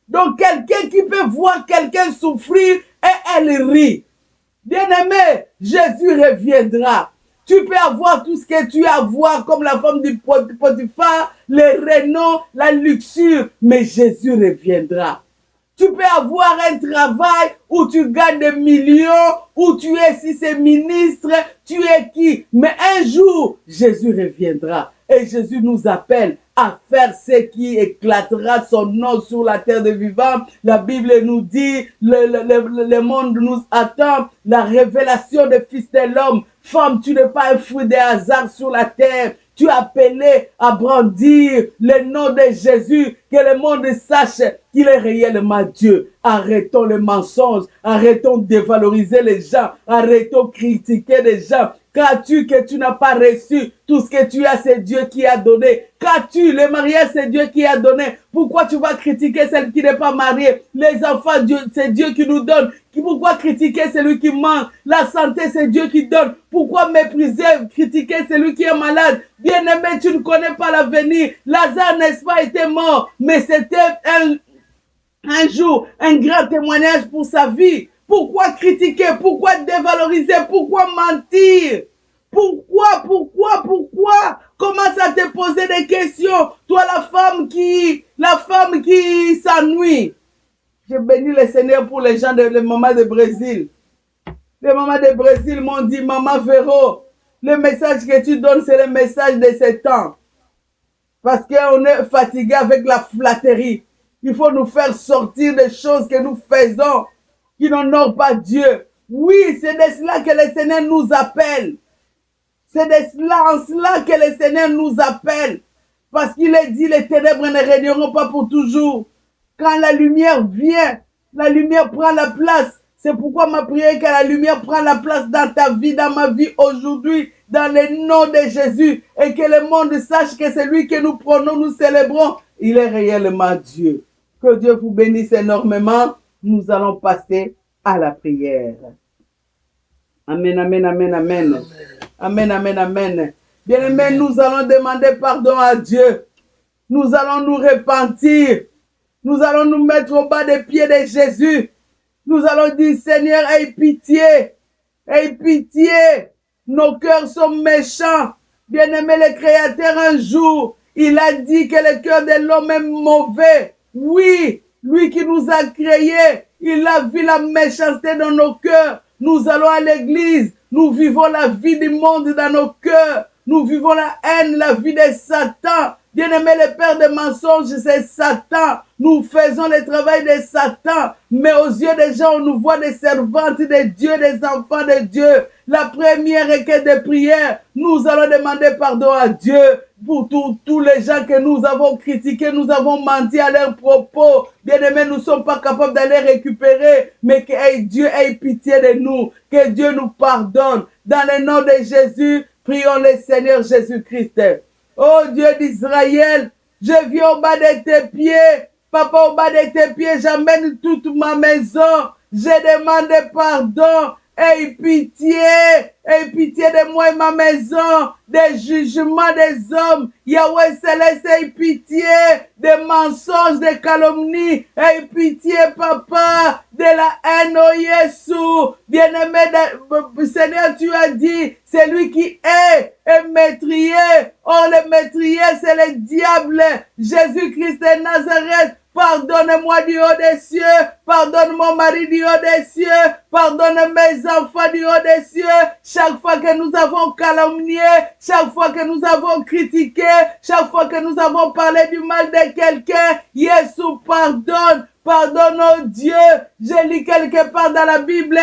Donc, quelqu'un qui peut voir quelqu'un souffrir et elle rit. Bien-aimé, Jésus reviendra. Tu peux avoir tout ce que tu as à voir, comme la femme du Potiphar, les renom, la luxure, mais Jésus reviendra. Tu peux avoir un travail où tu gagnes des millions, où tu es, si c'est ministre, tu es qui? Mais un jour, Jésus reviendra. Et Jésus nous appelle à faire ce qui éclatera son nom sur la terre des vivants. La Bible nous dit, le monde nous attend, la révélation des fils de l'homme. Femme, tu n'es pas un fruit de hasard sur la terre. Tu es appelé à brandir le nom de Jésus, que le monde sache qu'il est réellement Dieu. Arrêtons les mensonges, arrêtons de dévaloriser les gens, arrêtons de critiquer les gens. Qu'as-tu que tu n'as pas reçu? Tout ce que tu as, c'est Dieu qui a donné. Qu'as-tu? Le mariage, c'est Dieu qui a donné. Pourquoi tu vas critiquer celle qui n'est pas mariée? Les enfants, c'est Dieu qui nous donne. Pourquoi critiquer celui qui manque? La santé, c'est Dieu qui donne. Pourquoi mépriser, critiquer celui qui est malade? Bien-aimé, tu ne connais pas l'avenir. Lazare, n'est-ce pas, était mort. Mais c'était un jour, un grand témoignage pour sa vie. Pourquoi critiquer? Pourquoi dévaloriser? Pourquoi mentir? Pourquoi? Commence à te poser des questions. Toi, la femme qui s'ennuie. Je bénis le Seigneur pour les gens, les mamans de Brésil. Les mamans de Brésil m'ont dit, Maman Véro, le message que tu donnes, c'est le message de ce temps. Parce qu'on est fatigué avec la flatterie. Il faut nous faire sortir des choses que nous faisons qui n'honorent pas Dieu. Oui, c'est de cela que le Seigneur nous appelle. C'est en cela que le Seigneur nous appelle. Parce qu'il est dit, les ténèbres ne régneront pas pour toujours. Quand la lumière vient, la lumière prend la place. C'est pourquoi ma prière est que la lumière prend la place dans ta vie, dans ma vie aujourd'hui, dans le nom de Jésus. Et que le monde sache que c'est lui que nous prenons, nous célébrons. Il est réellement Dieu. Que Dieu vous bénisse énormément. Nous allons passer à la prière. Amen, amen, amen, amen. Amen, amen, amen. Bien-aimés, nous allons demander pardon à Dieu. Nous allons nous repentir. Nous allons nous mettre au bas des pieds de Jésus. Nous allons dire, Seigneur, aie pitié. Aie pitié. Nos cœurs sont méchants. Bien-aimé le Créateur, un jour, il a dit que le cœur de l'homme est mauvais. Oui, lui qui nous a créés, il a vu la méchanceté dans nos cœurs. Nous allons à l'église. Nous vivons la vie du monde dans nos cœurs. Nous vivons la haine, la vie de Satan. Bien-aimé, le père des mensonges, c'est Satan. Nous faisons le travail de Satan. Mais aux yeux des gens, on nous voit des servantes de Dieu, des enfants de Dieu. La première requête de prière, nous allons demander pardon à Dieu pour tous les gens que nous avons critiqués, nous avons menti à leurs propos. Bien-aimés, nous ne sommes pas capables d'aller récupérer, mais que Dieu ait pitié de nous, que Dieu nous pardonne. Dans le nom de Jésus, prions le Seigneur Jésus-Christ. Oh Dieu d'Israël, je viens au bas de tes pieds. Papa, au bas de tes pieds, j'amène toute ma maison. Je demande pardon. Aie pitié de moi et ma maison, des jugements des hommes. Yahweh Céleste, aie pitié des mensonges, des calomnies. Aie pitié, Papa, de la haine, oh Jésus. Bien-aimé, Seigneur, tu as dit, c'est lui qui est meurtrier. Oh, le meurtrier, c'est le diable. Jésus-Christ de Nazareth. Pardonne-moi du haut des cieux, pardonne mon mari du haut des cieux, pardonne mes enfants du haut des cieux. Chaque fois que nous avons calomnié, chaque fois que nous avons critiqué, chaque fois que nous avons parlé du mal de quelqu'un, Jésus pardonne, pardonne, oh Dieu. Je lis quelque part dans la Bible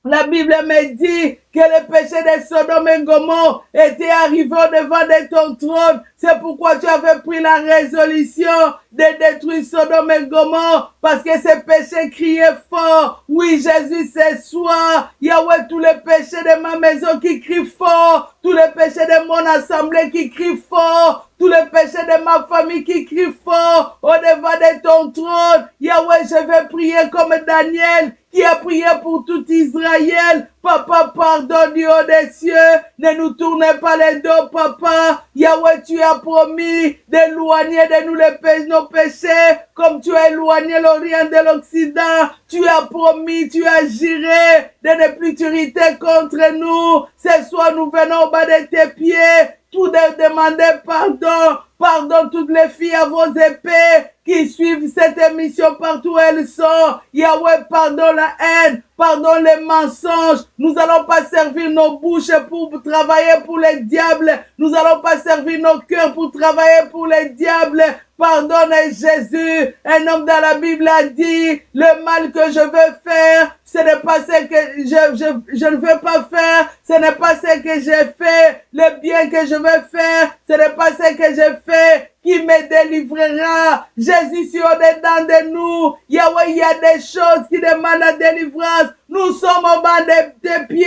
me dit que le péché de Sodome et Gomorrhe était arrivé au devant de ton trône. C'est pourquoi tu avais pris la résolution de détruire Sodome et Gomorrhe, parce que ces péchés criaient fort. Oui, Jésus, ce soir, Yahweh, tous les péchés de ma maison qui crient fort, tous les péchés de mon assemblée qui crient fort, tous les péchés de ma famille qui crient fort au devant de ton trône. Yahweh, je vais prier comme Daniel qui a prié pour tout Israël. Papa, pardonne du haut des cieux. Ne nous tournez pas les dos, Papa. Yahweh, tu as promis d'éloigner de nous nos péchés, comme tu as éloigné l'Orient de l'Occident. Tu as promis, tu as juré de ne plus t'irriter contre nous. Ce soir, nous venons au bas de tes pieds, tout de demander pardon. Pardonne toutes les filles à vos épées qui suivent cette émission partout où elles sont. Yahweh, pardonne la haine, pardonne les mensonges. Nous n'allons pas servir nos bouches pour travailler pour les diables. Nous n'allons pas servir nos cœurs pour travailler pour les diables. Pardonne Jésus. Un homme dans la Bible a dit, le mal que je veux faire, ce n'est pas ce que je ne veux pas faire, ce n'est pas ce que j'ai fait. Le bien que je veux faire, ce n'est pas ce que j'ai fait qui me délivrera. Jésus, est au-dedans de nous. Yahweh, il y a des choses qui demandent la délivrance. Nous sommes au bas de tes pieds.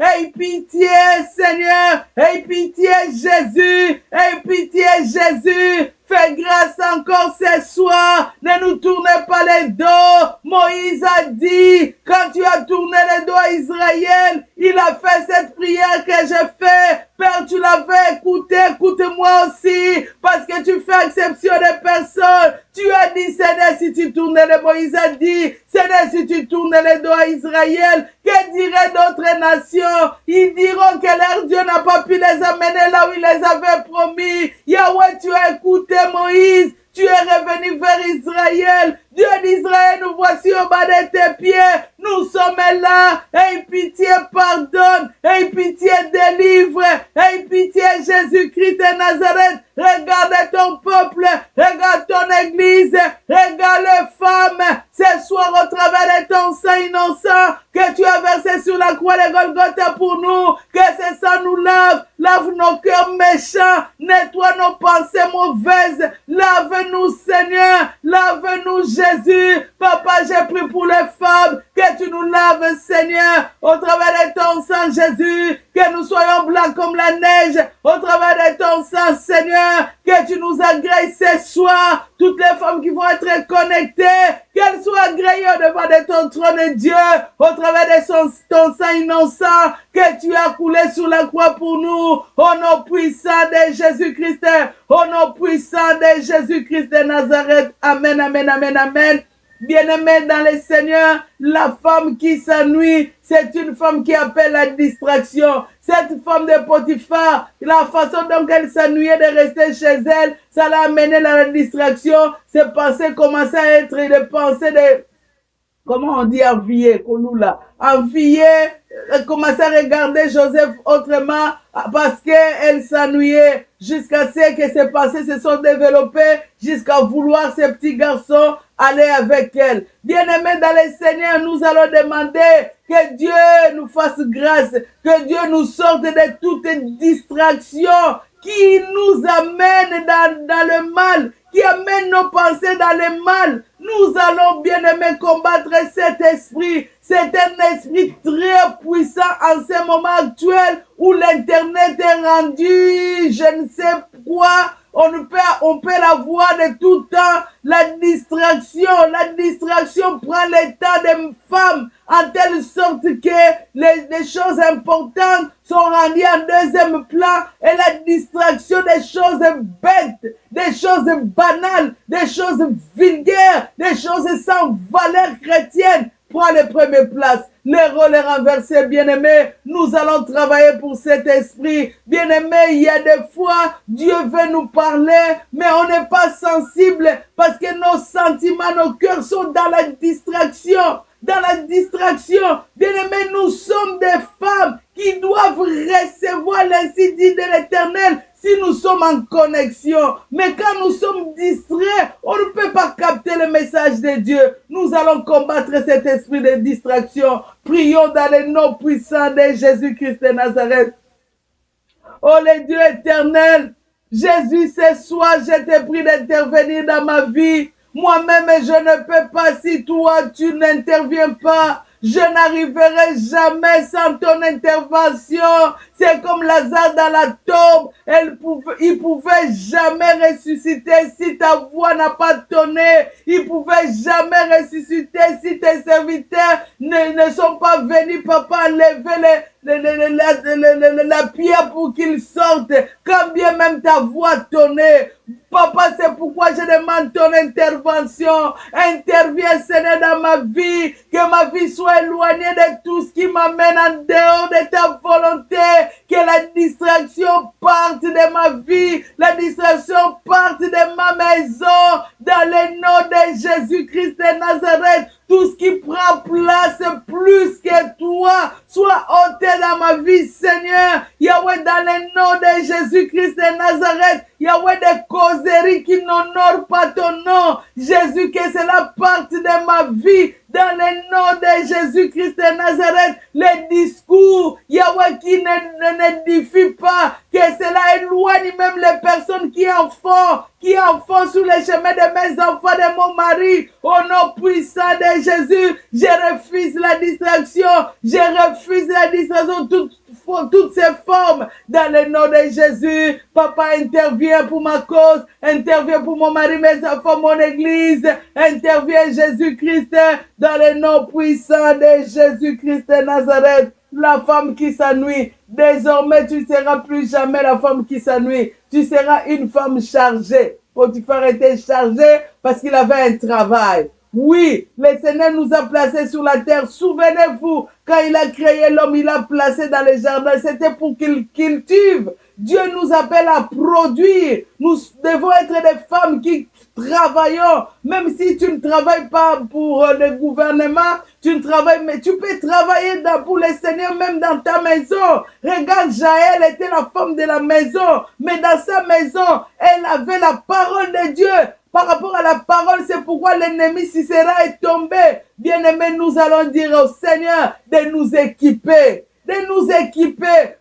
Aie pitié, Seigneur. Aie pitié, Jésus. Aie pitié, Jésus. Fais grâce encore ce soir. Ne nous tournez pas les dos. Moïse a dit, quand tu as tourné les dos à Israël, il a fait cette prière que j'ai faite. Père, tu l'avais écouté, écoute-moi aussi, parce que tu fais exception des personnes. Tu as dit, Seigneur, si tu tournes les dos, Moïse a dit, Seigneur, si tu tournes les dos à Israël, que diraient d'autres nations? Ils diront que leur Dieu n'a pas pu les amener là où il les avait promis. Yahweh, tu as écouté Moïse. Tu es revenu vers Israël. Dieu d'Israël, nous voici au bas de tes pieds. Nous sommes là. Aie pitié, pardonne. Aie pitié, délivre. Aie pitié, Jésus-Christ de Nazareth. Regarde ton peuple. Regarde ton église. Regarde les femmes. Ce soir, au travers de ton sang innocent que tu as versé sur la croix de Golgotha pour nous, que ce sang nous lave. Lave nos cœurs méchants. Nettoie nos pensées mauvaises. Lave-nous, Seigneur. Lave-nous, Jésus. Papa, j'ai pris pour les femmes que tu nous laves, Seigneur, au travers de ton sang, Jésus, que nous soyons blancs comme la neige, au travers de ton sang, Seigneur, que tu nous agrées ce soir, toutes les femmes qui vont être connectées, qu'elles soient agréées au devant de ton trône, Dieu, au travers de ton sang innocent, que tu as coulé sur la croix pour nous, au nom puissant de Jésus-Christ, au nom puissant de Jésus-Christ de Nazareth. Amen, amen, amen, amen. Bien-aimé dans le Seigneur, la femme qui s'ennuie, c'est une femme qui appelle la distraction. Cette femme de Potiphar, la façon dont elle s'ennuyait de rester chez elle, ça l'a amené à la distraction. Ses pensées commençaient à être des pensées de... Comment on dit envier, envier, commençait à regarder Joseph autrement parce qu'elle s'ennuyait jusqu'à ce que ses pensées se sont développées, jusqu'à vouloir ces petits garçons aller avec elle. Bien-aimés dans le Seigneur, nous allons demander que Dieu nous fasse grâce, que Dieu nous sorte de toute distraction qui nous amène dans le mal, qui amène nos pensées dans le mal. Nous allons, bien-aimés, combattre cet esprit. C'est un esprit très puissant en ce moment actuel où l'Internet est rendu, je ne sais quoi. On peut la voir de tout temps. La distraction prend le temps des femmes en telle sorte que les choses importantes sont rendues en deuxième plan et la distraction des choses bêtes, des choses banales, des choses vulgaires, des choses sans valeur chrétienne prend les premières places. Les rôles renversés, bien-aimés, nous allons travailler pour cet esprit. Bien-aimés, il y a des fois, Dieu veut nous parler, mais on n'est pas sensible parce que nos sentiments, nos cœurs sont dans la distraction. Dans la distraction, bien-aimés, nous sommes des femmes qui doivent recevoir l'insigne de l'Éternel si nous sommes en connexion. Mais quand nous sommes distraits, on ne peut pas capter le message de Dieu. Nous allons combattre cet esprit de distraction. Prions dans le nom puissant de Jésus-Christ de Nazareth. Oh le Dieu éternel, Jésus, ce soir, je te prie d'intervenir dans ma vie. Moi-même, je ne peux pas si toi, tu n'interviens pas. Je n'arriverai jamais sans ton intervention. C'est comme Lazare dans la tombe. Il pouvait jamais ressusciter si ta voix n'a pas tonné. Il pouvait jamais ressusciter si tes serviteurs ne sont pas venus, papa, enlever la pierre pour qu'il sorte. Quand bien même ta voix tonnait. Papa, c'est pourquoi je demande ton intervention. Interviens, Seigneur, dans ma vie. Que ma vie soit éloignée de tout ce qui m'amène en dehors de ta volonté. Que la distraction parte de ma vie. La distraction parte de ma maison. Dans le nom de Jésus-Christ de Nazareth. Tout ce qui prend place plus que toi, soit ôté dans ma vie, Seigneur. Yahweh, dans le nom de Jésus-Christ de Nazareth, Yahweh, des causeries qui n'honorent pas ton nom. Jésus, que cela parte de ma vie. Dans le nom de Jésus-Christ de Nazareth, les discours, Yahweh, qui n'édifient pas, que cela éloigne même les personnes qui en font sur les chemins de mes enfants, de mon mari. Au nom puissant de Jésus, je refuse la distraction, toutes ces formes, dans le nom de Jésus. Papa, intervient pour ma cause, intervient pour mon mari, mes enfants, mon église, intervient Jésus-Christ, dans le nom puissant de Jésus-Christ de Nazareth. La femme qui s'ennuie, désormais tu ne seras plus jamais la femme qui s'ennuie, tu seras une femme chargée. Potiphar était chargé parce qu'il avait un travail. Oui, le Seigneur nous a placés sur la terre. Souvenez-vous, quand il a créé l'homme, il l'a placé dans les jardins. C'était pour qu'il cultive. Dieu nous appelle à produire. Nous devons être des femmes qui travaillons. Même si tu ne travailles pas pour le gouvernement, tu ne travailles, mais tu peux travailler pour le Seigneur même dans ta maison. Regarde, Jaël était la femme de la maison. Mais dans sa maison, elle avait la parole de Dieu. Par rapport à la parole, c'est pourquoi l'ennemi Sisera est tombé. Bien-aimés, nous allons dire au Seigneur de nous équiper.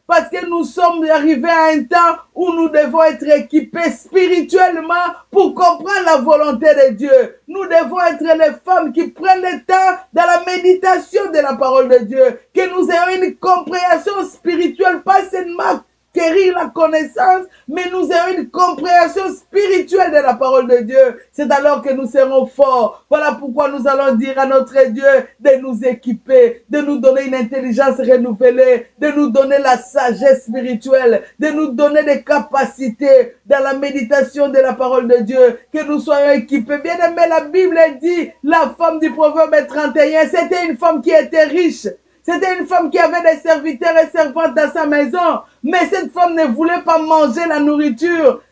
Parce que nous sommes arrivés à un temps où nous devons être équipés spirituellement pour comprendre la volonté de Dieu. Nous devons être les femmes qui prennent le temps dans la méditation de la parole de Dieu, que nous ayons une compréhension spirituelle, pas seulement acquérir la connaissance, mais nous ayons une compréhension spirituelle de la parole de Dieu. C'est alors que nous serons forts. Voilà pourquoi nous allons dire à notre Dieu de nous équiper, de nous donner une intelligence renouvelée, de nous donner la sagesse spirituelle, de nous donner des capacités dans la méditation de la parole de Dieu, que nous soyons équipés. Bien aimé, la Bible dit, la femme du Proverbe 31, c'était une femme qui était riche. C'était une femme qui avait des serviteurs et servantes dans sa maison. Mais cette femme ne voulait pas manger la nourriture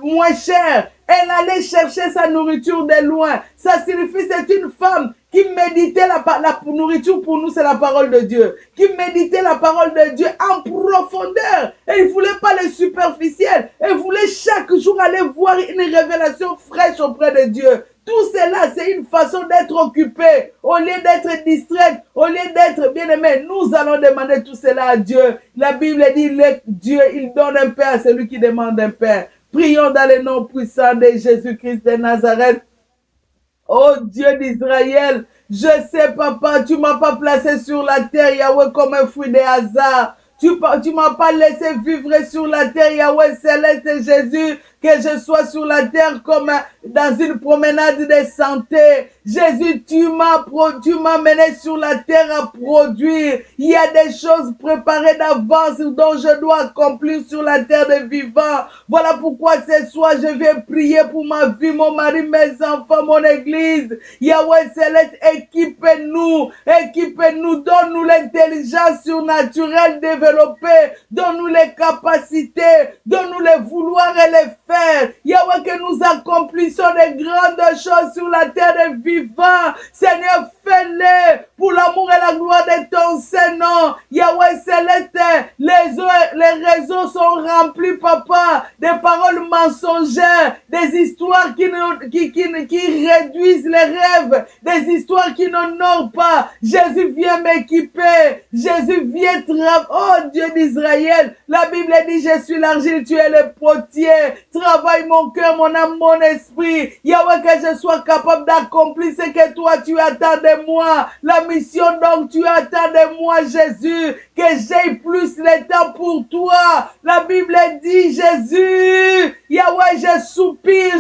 moins chère. Elle allait chercher sa nourriture de loin. Ça signifie c'est une femme qui méditait la nourriture pour nous, c'est la parole de Dieu. Qui méditait la parole de Dieu en profondeur. Et il ne voulait pas le superficiel. Elle voulait chaque jour aller voir une révélation fraîche auprès de Dieu. Tout cela, c'est une façon d'être occupé. au lieu d'être distraite, au lieu d'être bien-aimé, nous allons demander tout cela à Dieu. La Bible dit, Dieu, il donne un Père à celui qui demande un Père. Prions dans le nom puissant de Jésus-Christ de Nazareth. Oh Dieu d'Israël, je sais, papa, tu m'as pas placé sur la terre, Yahweh, comme un fruit de hasard. Tu m'as pas laissé vivre sur la terre, Yahweh céleste Jésus, que je sois sur la terre comme dans une promenade de santé. Jésus, tu m'as mené sur la terre à produire. Il y a des choses préparées d'avance dont je dois accomplir sur la terre des vivants. Voilà pourquoi ce soir je vais prier pour ma vie, mon mari, mes enfants, mon église. Yahweh céleste, équipe-nous, donne-nous l'intelligence surnaturelle développée, donne-nous les capacités, donne-nous les vouloir et les faire. Yahweh, que nous accomplissions des grandes choses sur la terre des vivants. Seigneur, fais-les pour l'amour et la gloire de ton Saint-Nom. Yahweh céleste, les réseaux sont remplis, papa, des paroles mensongères, des histoires qui réduisent les rêves, des histoires qui n'honorent pas. Jésus, viens m'équiper. Jésus, viens travailler. Oh Dieu d'Israël, la Bible dit, je suis l'argile, tu es le potier. Travaille mon cœur, mon âme, mon esprit. Yahweh, que je sois capable d'accomplir ce que toi tu attends de moi. La mission donc tu attends de moi, Jésus. Que j'aie plus le temps pour toi. La Bible dit, Jésus, Yahweh, je soupire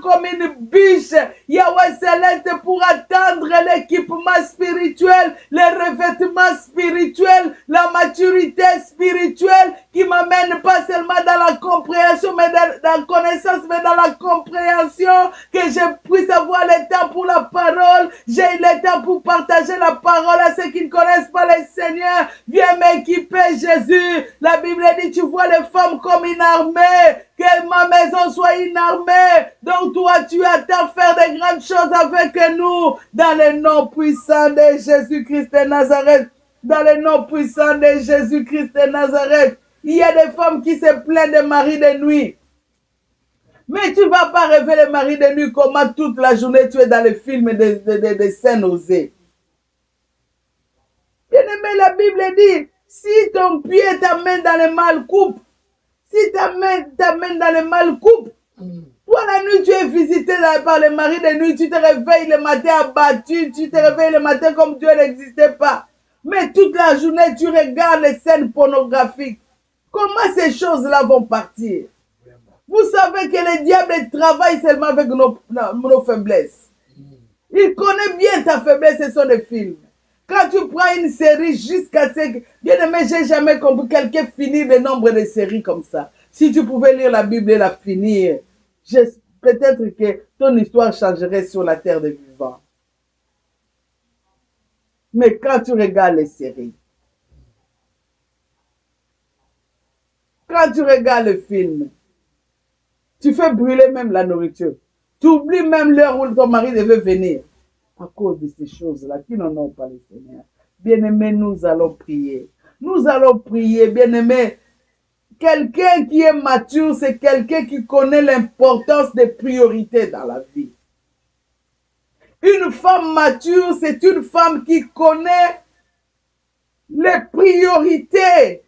comme une biche. Yahweh céleste, pour attendre l'équipement spirituel, les revêtements spirituels, la maturité spirituelle qui m'amène pas seulement dans la compréhension, mais dans la connaissance, mais dans la compréhension, que je puisse avoir le temps pour la parole, j'ai le temps pour partager la parole à ceux qui ne connaissent pas le Seigneur. Viens m'équiper, Jésus. La Bible dit, tu vois les femmes comme une armée, que ma maison soit une armée. Donc toi, tu attends faire de grandes choses avec nous, dans le nom puissant de Jésus-Christ de Nazareth. Dans le nom puissant de Jésus-Christ de Nazareth. Il y a des femmes qui se plaignent des maris de nuit. Mais tu ne vas pas rêver les maris de nuit comment toute la journée tu es dans les films de scènes osées. Bien-aimé, la Bible dit, si ton pied t'amène dans le mal, coupe. Si ta main t'amène dans le mal, coupe. Toi, la nuit, tu es visité par les maris de nuit, tu te réveilles le matin abattu, tu te réveilles le matin comme Dieu n'existait pas. Mais toute la journée, tu regardes les scènes pornographiques. Comment ces choses-là vont partir? Vous savez que le diable travaille seulement avec nos faiblesses. Il connaît bien ta faiblesse, ce sont des films. Quand tu prends une série jusqu'à ce que... Bien aimé, j'ai jamais compris quelqu'un finir le nombre de séries comme ça. Si tu pouvais lire la Bible et la finir, peut-être que ton histoire changerait sur la terre des vivants. Mais quand tu regardes les séries, quand tu regardes le film, tu fais brûler même la nourriture. Tu oublies même l'heure où ton mari devait venir. À cause de ces choses-là qui n'en ont pas le Seigneur. Bien-aimés, nous allons prier. Nous allons prier, bien-aimés. Quelqu'un qui est mature, c'est quelqu'un qui connaît l'importance des priorités dans la vie. Une femme mature, c'est une femme qui connaît les priorités.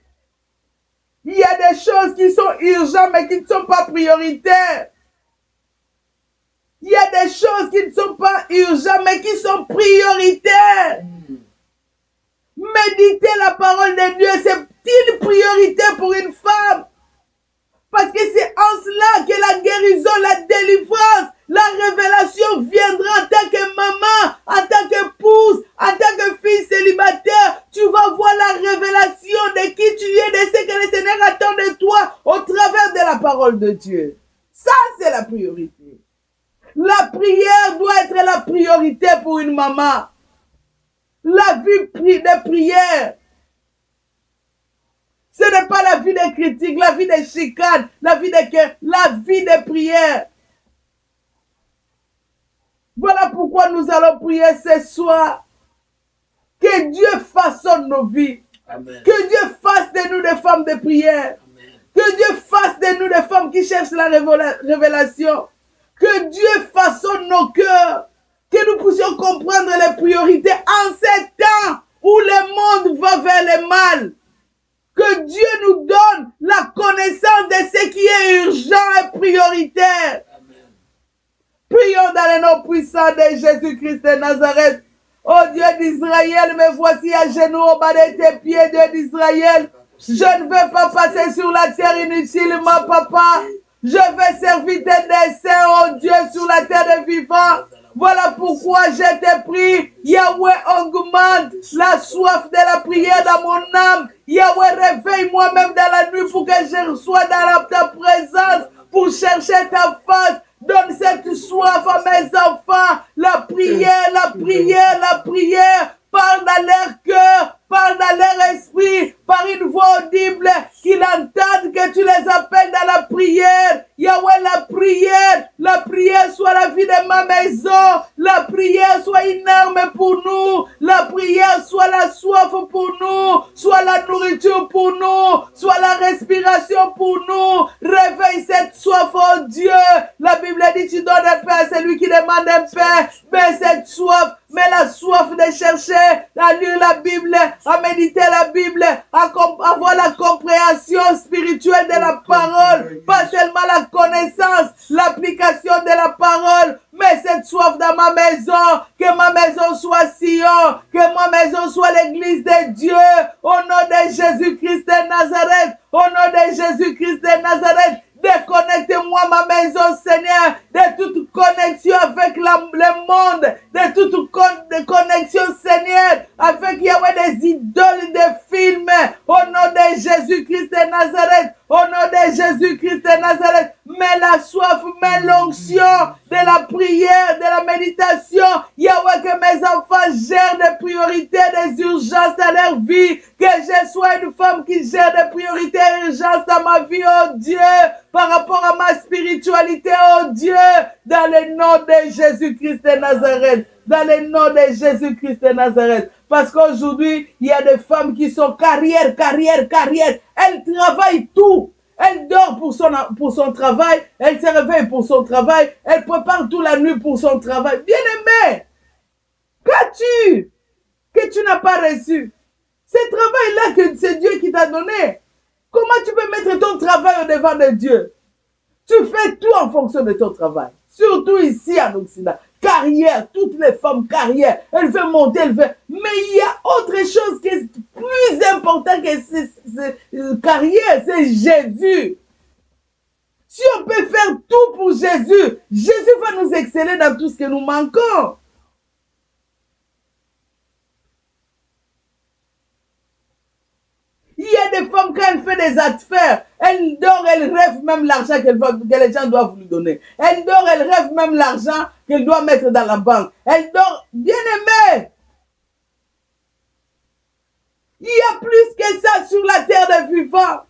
Il y a des choses qui sont urgentes, mais qui ne sont pas prioritaires. Il y a des choses qui ne sont pas urgentes, mais qui sont prioritaires. Méditer la parole de Dieu, c'est une priorité pour une femme. Parce que c'est en cela que la guérison, la délivrance, la révélation viendra en tant que maman, en tant qu'épouse, en tant que fille célibataire. Tu vas voir la révélation de qui tu es, de ce que le Seigneur attend de toi au travers de la parole de Dieu. Ça, c'est la priorité. La prière doit être la priorité pour une maman. La vie de prière. Ce n'est pas la vie des critiques, la vie des chicanes, la vie des cœurs, la vie des prières. Voilà pourquoi nous allons prier ce soir. Que Dieu façonne nos vies. Amen. Que Dieu fasse de nous des femmes de prière. Amen. Que Dieu fasse de nous des femmes qui cherchent la révélation. Que Dieu façonne nos cœurs. Que nous puissions comprendre les priorités en ces temps où le monde va vers le mal. Que Dieu nous donne la connaissance de ce qui est urgent et prioritaire. Amen. Prions dans le nom puissant de Jésus-Christ de Nazareth. Oh Dieu d'Israël, me voici à genoux au bas de tes pieds, Dieu d'Israël. Je ne veux pas passer sur la terre inutilement, papa. Je veux servir tes desseins, oh Dieu, sur la terre des vivants. Voilà pourquoi je t'ai pris. Yahweh, augmente la soif de la prière dans mon âme. Yahweh, réveille-moi même dans la nuit pour que je sois dans ta présence, pour chercher ta face. Donne cette soif à mes enfants. La prière, la prière, la prière. Parle dans leur cœur, parle dans leur esprit, par une voix audible, qu'ils entendent que tu les appelles dans la prière. Yahweh, la prière soit la vie de ma maison, la prière soit une arme pour nous, la prière soit la soif pour nous, soit la nourriture pour nous, soit la respiration pour nous. Réveille cette soif, oh Dieu. La Bible dit, tu donnes un pain à celui qui demande un pain, mais cette soif, mais la soif de chercher, à lire la Bible, à méditer la Bible, à avoir la compréhension spirituelle de la parole, pas seulement la connaissance, l'application de la parole, mais cette soif dans ma maison, que ma maison soit Sion, que ma maison soit l'église de Dieu, au nom de Jésus-Christ de Nazareth, au nom de Jésus-Christ de Nazareth. Déconnectez-moi ma maison, Seigneur, de toute connexion avec le monde, de toute connexion, Seigneur, avec Yahweh des idoles, des films, au nom de Jésus-Christ de Nazareth, au nom de Jésus-Christ de Nazareth. Mets la soif, mets l'onction de la prière, de la méditation. Yahweh, que mes enfants gèrent des priorités, des urgences dans leur vie. Que je sois une femme qui gère des priorités et urgences dans ma vie, oh Dieu, par rapport à ma spiritualité, oh Dieu, dans le nom de Jésus-Christ de Nazareth. Dans le nom de Jésus-Christ de Nazareth. Parce qu'aujourd'hui, il y a des femmes qui sont carrière. Elles travaillent tout. Elle dort pour son travail, elle se réveille pour son travail, elle prépare toute la nuit pour son travail. Bien-aimé, qu'as-tu que tu n'as pas reçu? Ce travail-là que c'est Dieu qui t'a donné. Comment tu peux mettre ton travail au devant de Dieu? Tu fais tout en fonction de ton travail. Surtout ici en Occident. Carrière, toutes les femmes carrière. Elle veut monter, elle veut... Mais il y a autre chose qui est plus important que cette carrière, c'est Jésus. Si on peut faire tout pour Jésus, Jésus va nous exceller dans tout ce que nous manquons. Il y a des femmes, quand elles font des affaires, elles dorment, elles rêvent même l'argent que les gens doivent lui donner. Elles dorment, elles rêvent même l'argent qu'elles doivent mettre dans la banque. Elles dorment, bien aimées. Il y a plus que ça sur la terre des vivants.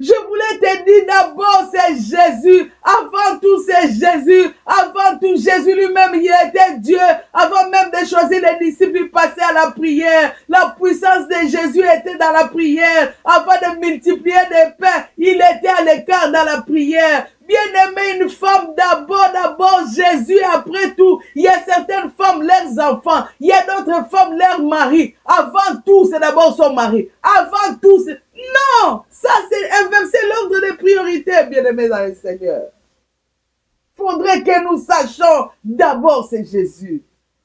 Je voulais te dire d'abord c'est Jésus. Avant tout c'est Jésus. Avant tout Jésus lui-même il était Dieu. Avant même de choisir les disciples il passait à la prière. La puissance de Jésus était dans la prière. Avant de multiplier des pains il était à l'écart dans la prière. Bien-aimé, une femme d'abord Jésus, après tout, il y a certaines femmes, leurs enfants, il y a d'autres femmes, leurs maris. Avant tout, c'est d'abord son mari. Avant tout, c'est... Non, ça c'est inverser l'ordre des priorités, bien-aimés dans le Seigneur. Faudrait que nous sachions, d'abord c'est Jésus.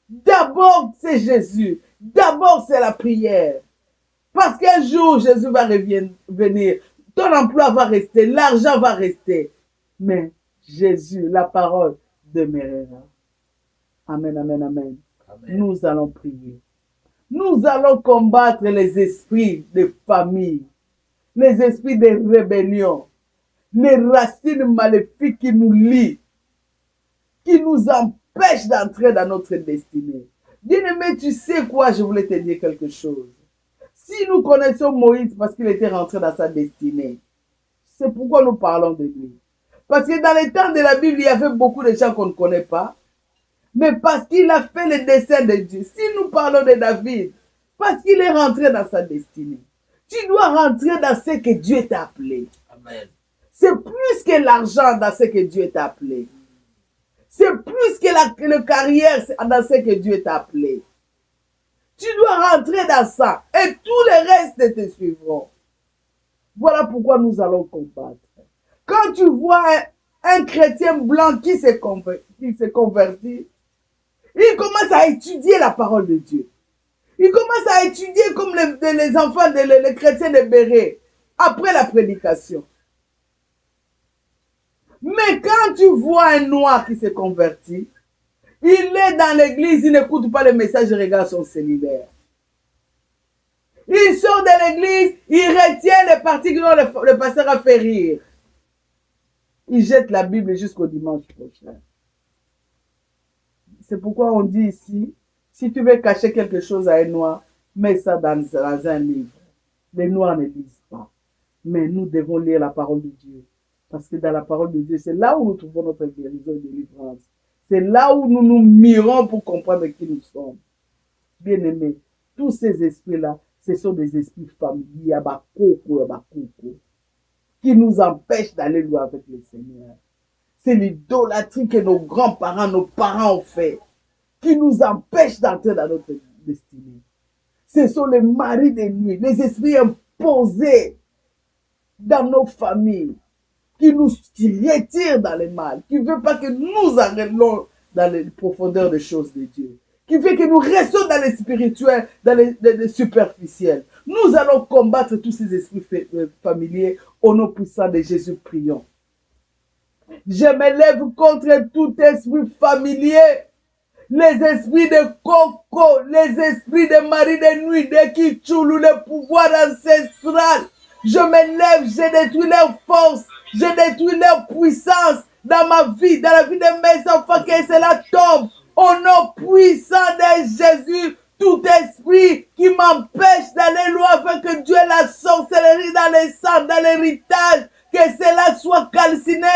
D'abord c'est Jésus. D'abord c'est la prière. Parce qu'un jour, Jésus va venir. Ton emploi va rester, l'argent va rester. Mais Jésus, la parole demeurera. Amen, amen, amen. Amen. Nous allons prier. Nous allons combattre les esprits de famille, les esprits de rébellion, les racines maléfiques qui nous lient, qui nous empêchent d'entrer dans notre destinée. Bien-aimé, tu sais quoi? Je voulais te dire quelque chose. Si nous connaissons Moïse parce qu'il était rentré dans sa destinée, c'est pourquoi nous parlons de lui. Parce que dans les temps de la Bible, il y avait beaucoup de gens qu'on ne connaît pas. Mais parce qu'il a fait le dessein de Dieu. Si nous parlons de David, parce qu'il est rentré dans sa destinée. Tu dois rentrer dans ce que Dieu t'a appelé. Amen. C'est plus que l'argent dans ce que Dieu t'a appelé. C'est plus que le carrière dans ce que Dieu t'a appelé. Tu dois rentrer dans ça et tous les restes te suivront. Voilà pourquoi nous allons combattre. Quand tu vois un chrétien blanc qui s'est converti, il commence à étudier la parole de Dieu. Il commence à étudier comme les enfants, les chrétiens de Béret, après la prédication. Mais quand tu vois un noir qui s'est converti, il est dans l'église, il n'écoute pas le message, il regarde son cellulaire. Il sort de l'église, il retient les parties que le pasteur a fait rire. Il jette la Bible jusqu'au dimanche prochain. C'est pourquoi on dit ici, si tu veux cacher quelque chose à un noir, mets ça dans un livre. Les noirs ne lisent pas. Mais nous devons lire la parole de Dieu. Parce que dans la parole de Dieu, c'est là où nous trouvons notre guérison et délivrance. C'est là où nous nous mirons pour comprendre qui nous sommes. Bien-aimés, tous ces esprits-là, ce sont des esprits familiers, qui nous empêchent d'aller loin avec le Seigneur. C'est l'idolâtrie que nos grands-parents, nos parents ont fait, qui nous empêche d'entrer dans notre destinée. Ce sont les maris des nuits, les esprits imposés dans nos familles, qui nous retirent dans le mal, qui ne veulent pas que nous arrivions dans les profondeurs des choses de Dieu, qui fait que nous restons dans les spirituels, dans les superficiels. Nous allons combattre tous ces esprits familiers au nom puissant de Jésus, prions. Je me lève contre tout esprit familier, les esprits de Coco, les esprits de Marie de Nuit, de Kichoulou, le pouvoir ancestral. Je me lève, je détruis leur force, je détruis leur puissance dans ma vie, dans la vie de mes enfants, que cela tombe. Au nom puissant de Jésus, tout esprit qui m'empêche d'aller loin avec Dieu, la sorcellerie dans les sangs, dans l'héritage, que cela soit calciné,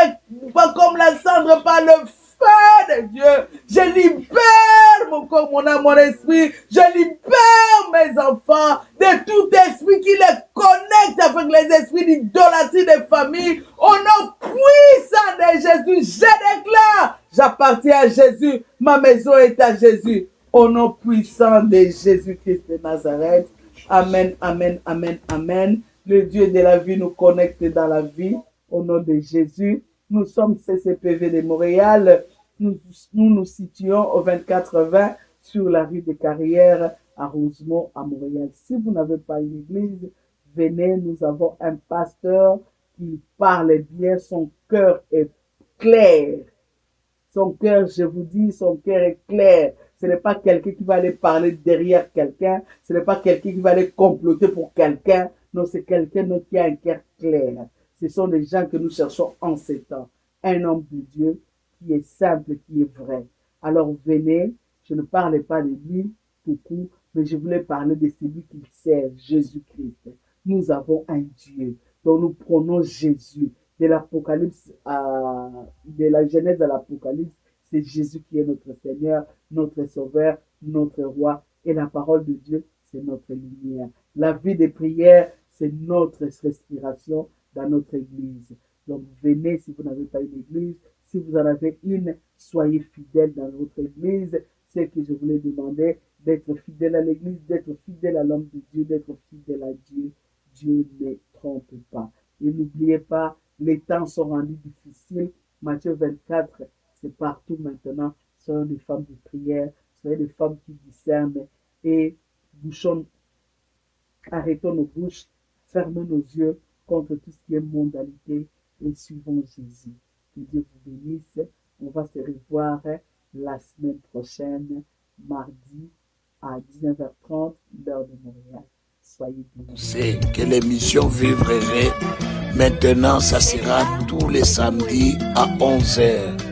pas comme la cendre par le feu de Dieu. Je libère mon corps, mon âme, mon esprit. Je libère mes enfants de tout esprit qui les connecte avec les esprits d'idolâtrie des familles. Au nom puissant de Jésus, je déclare, j'appartiens à Jésus, ma maison est à Jésus. Au nom puissant de Jésus-Christ de Nazareth. Amen, amen, amen, amen. Le Dieu de la vie nous connecte dans la vie. Au nom de Jésus, nous sommes CCPV de Montréal. Nous situons au 2420 sur la rue des Carrières à Rosemont, à Montréal. Si vous n'avez pas une église, venez, nous avons un pasteur qui parle bien, son cœur est clair. Son cœur, je vous dis, son cœur est clair. Ce n'est pas quelqu'un qui va aller parler derrière quelqu'un. Ce n'est pas quelqu'un qui va aller comploter pour quelqu'un. Non, c'est quelqu'un qui a un cœur clair. Ce sont les gens que nous cherchons en ces temps. Un homme de Dieu qui est simple, qui est vrai. Alors venez, je ne parlais pas de lui beaucoup, mais je voulais parler de celui qui sert, Jésus-Christ. Nous avons un Dieu dont nous prenons Jésus. De l'Apocalypse de la Genèse à l'Apocalypse, c'est Jésus qui est notre Seigneur, notre Sauveur, notre Roi. Et la parole de Dieu, c'est notre lumière. La vie de prière, c'est notre respiration dans notre église. Donc venez si vous n'avez pas une église. Si vous en avez une, soyez fidèles dans votre église. C'est que je voulais demander d'être fidèle à l'église, d'être fidèle à l'homme de Dieu, d'être fidèle à Dieu. Dieu ne trompe pas. Et n'oubliez pas, les temps sont rendus difficiles. Matthieu 24, c'est partout maintenant. Soyez des femmes de prière, soyez des femmes qui discernent et bouchons, arrêtons nos bouches, fermons nos yeux contre tout ce qui est mondanité et suivons Jésus. Que Dieu vous bénisse. On va se revoir la semaine prochaine, mardi à 19h30, l'heure de Montréal. Soyez bénis. C'est que l'émission Vivre et Rêver, maintenant, ça sera tous les samedis à 11h.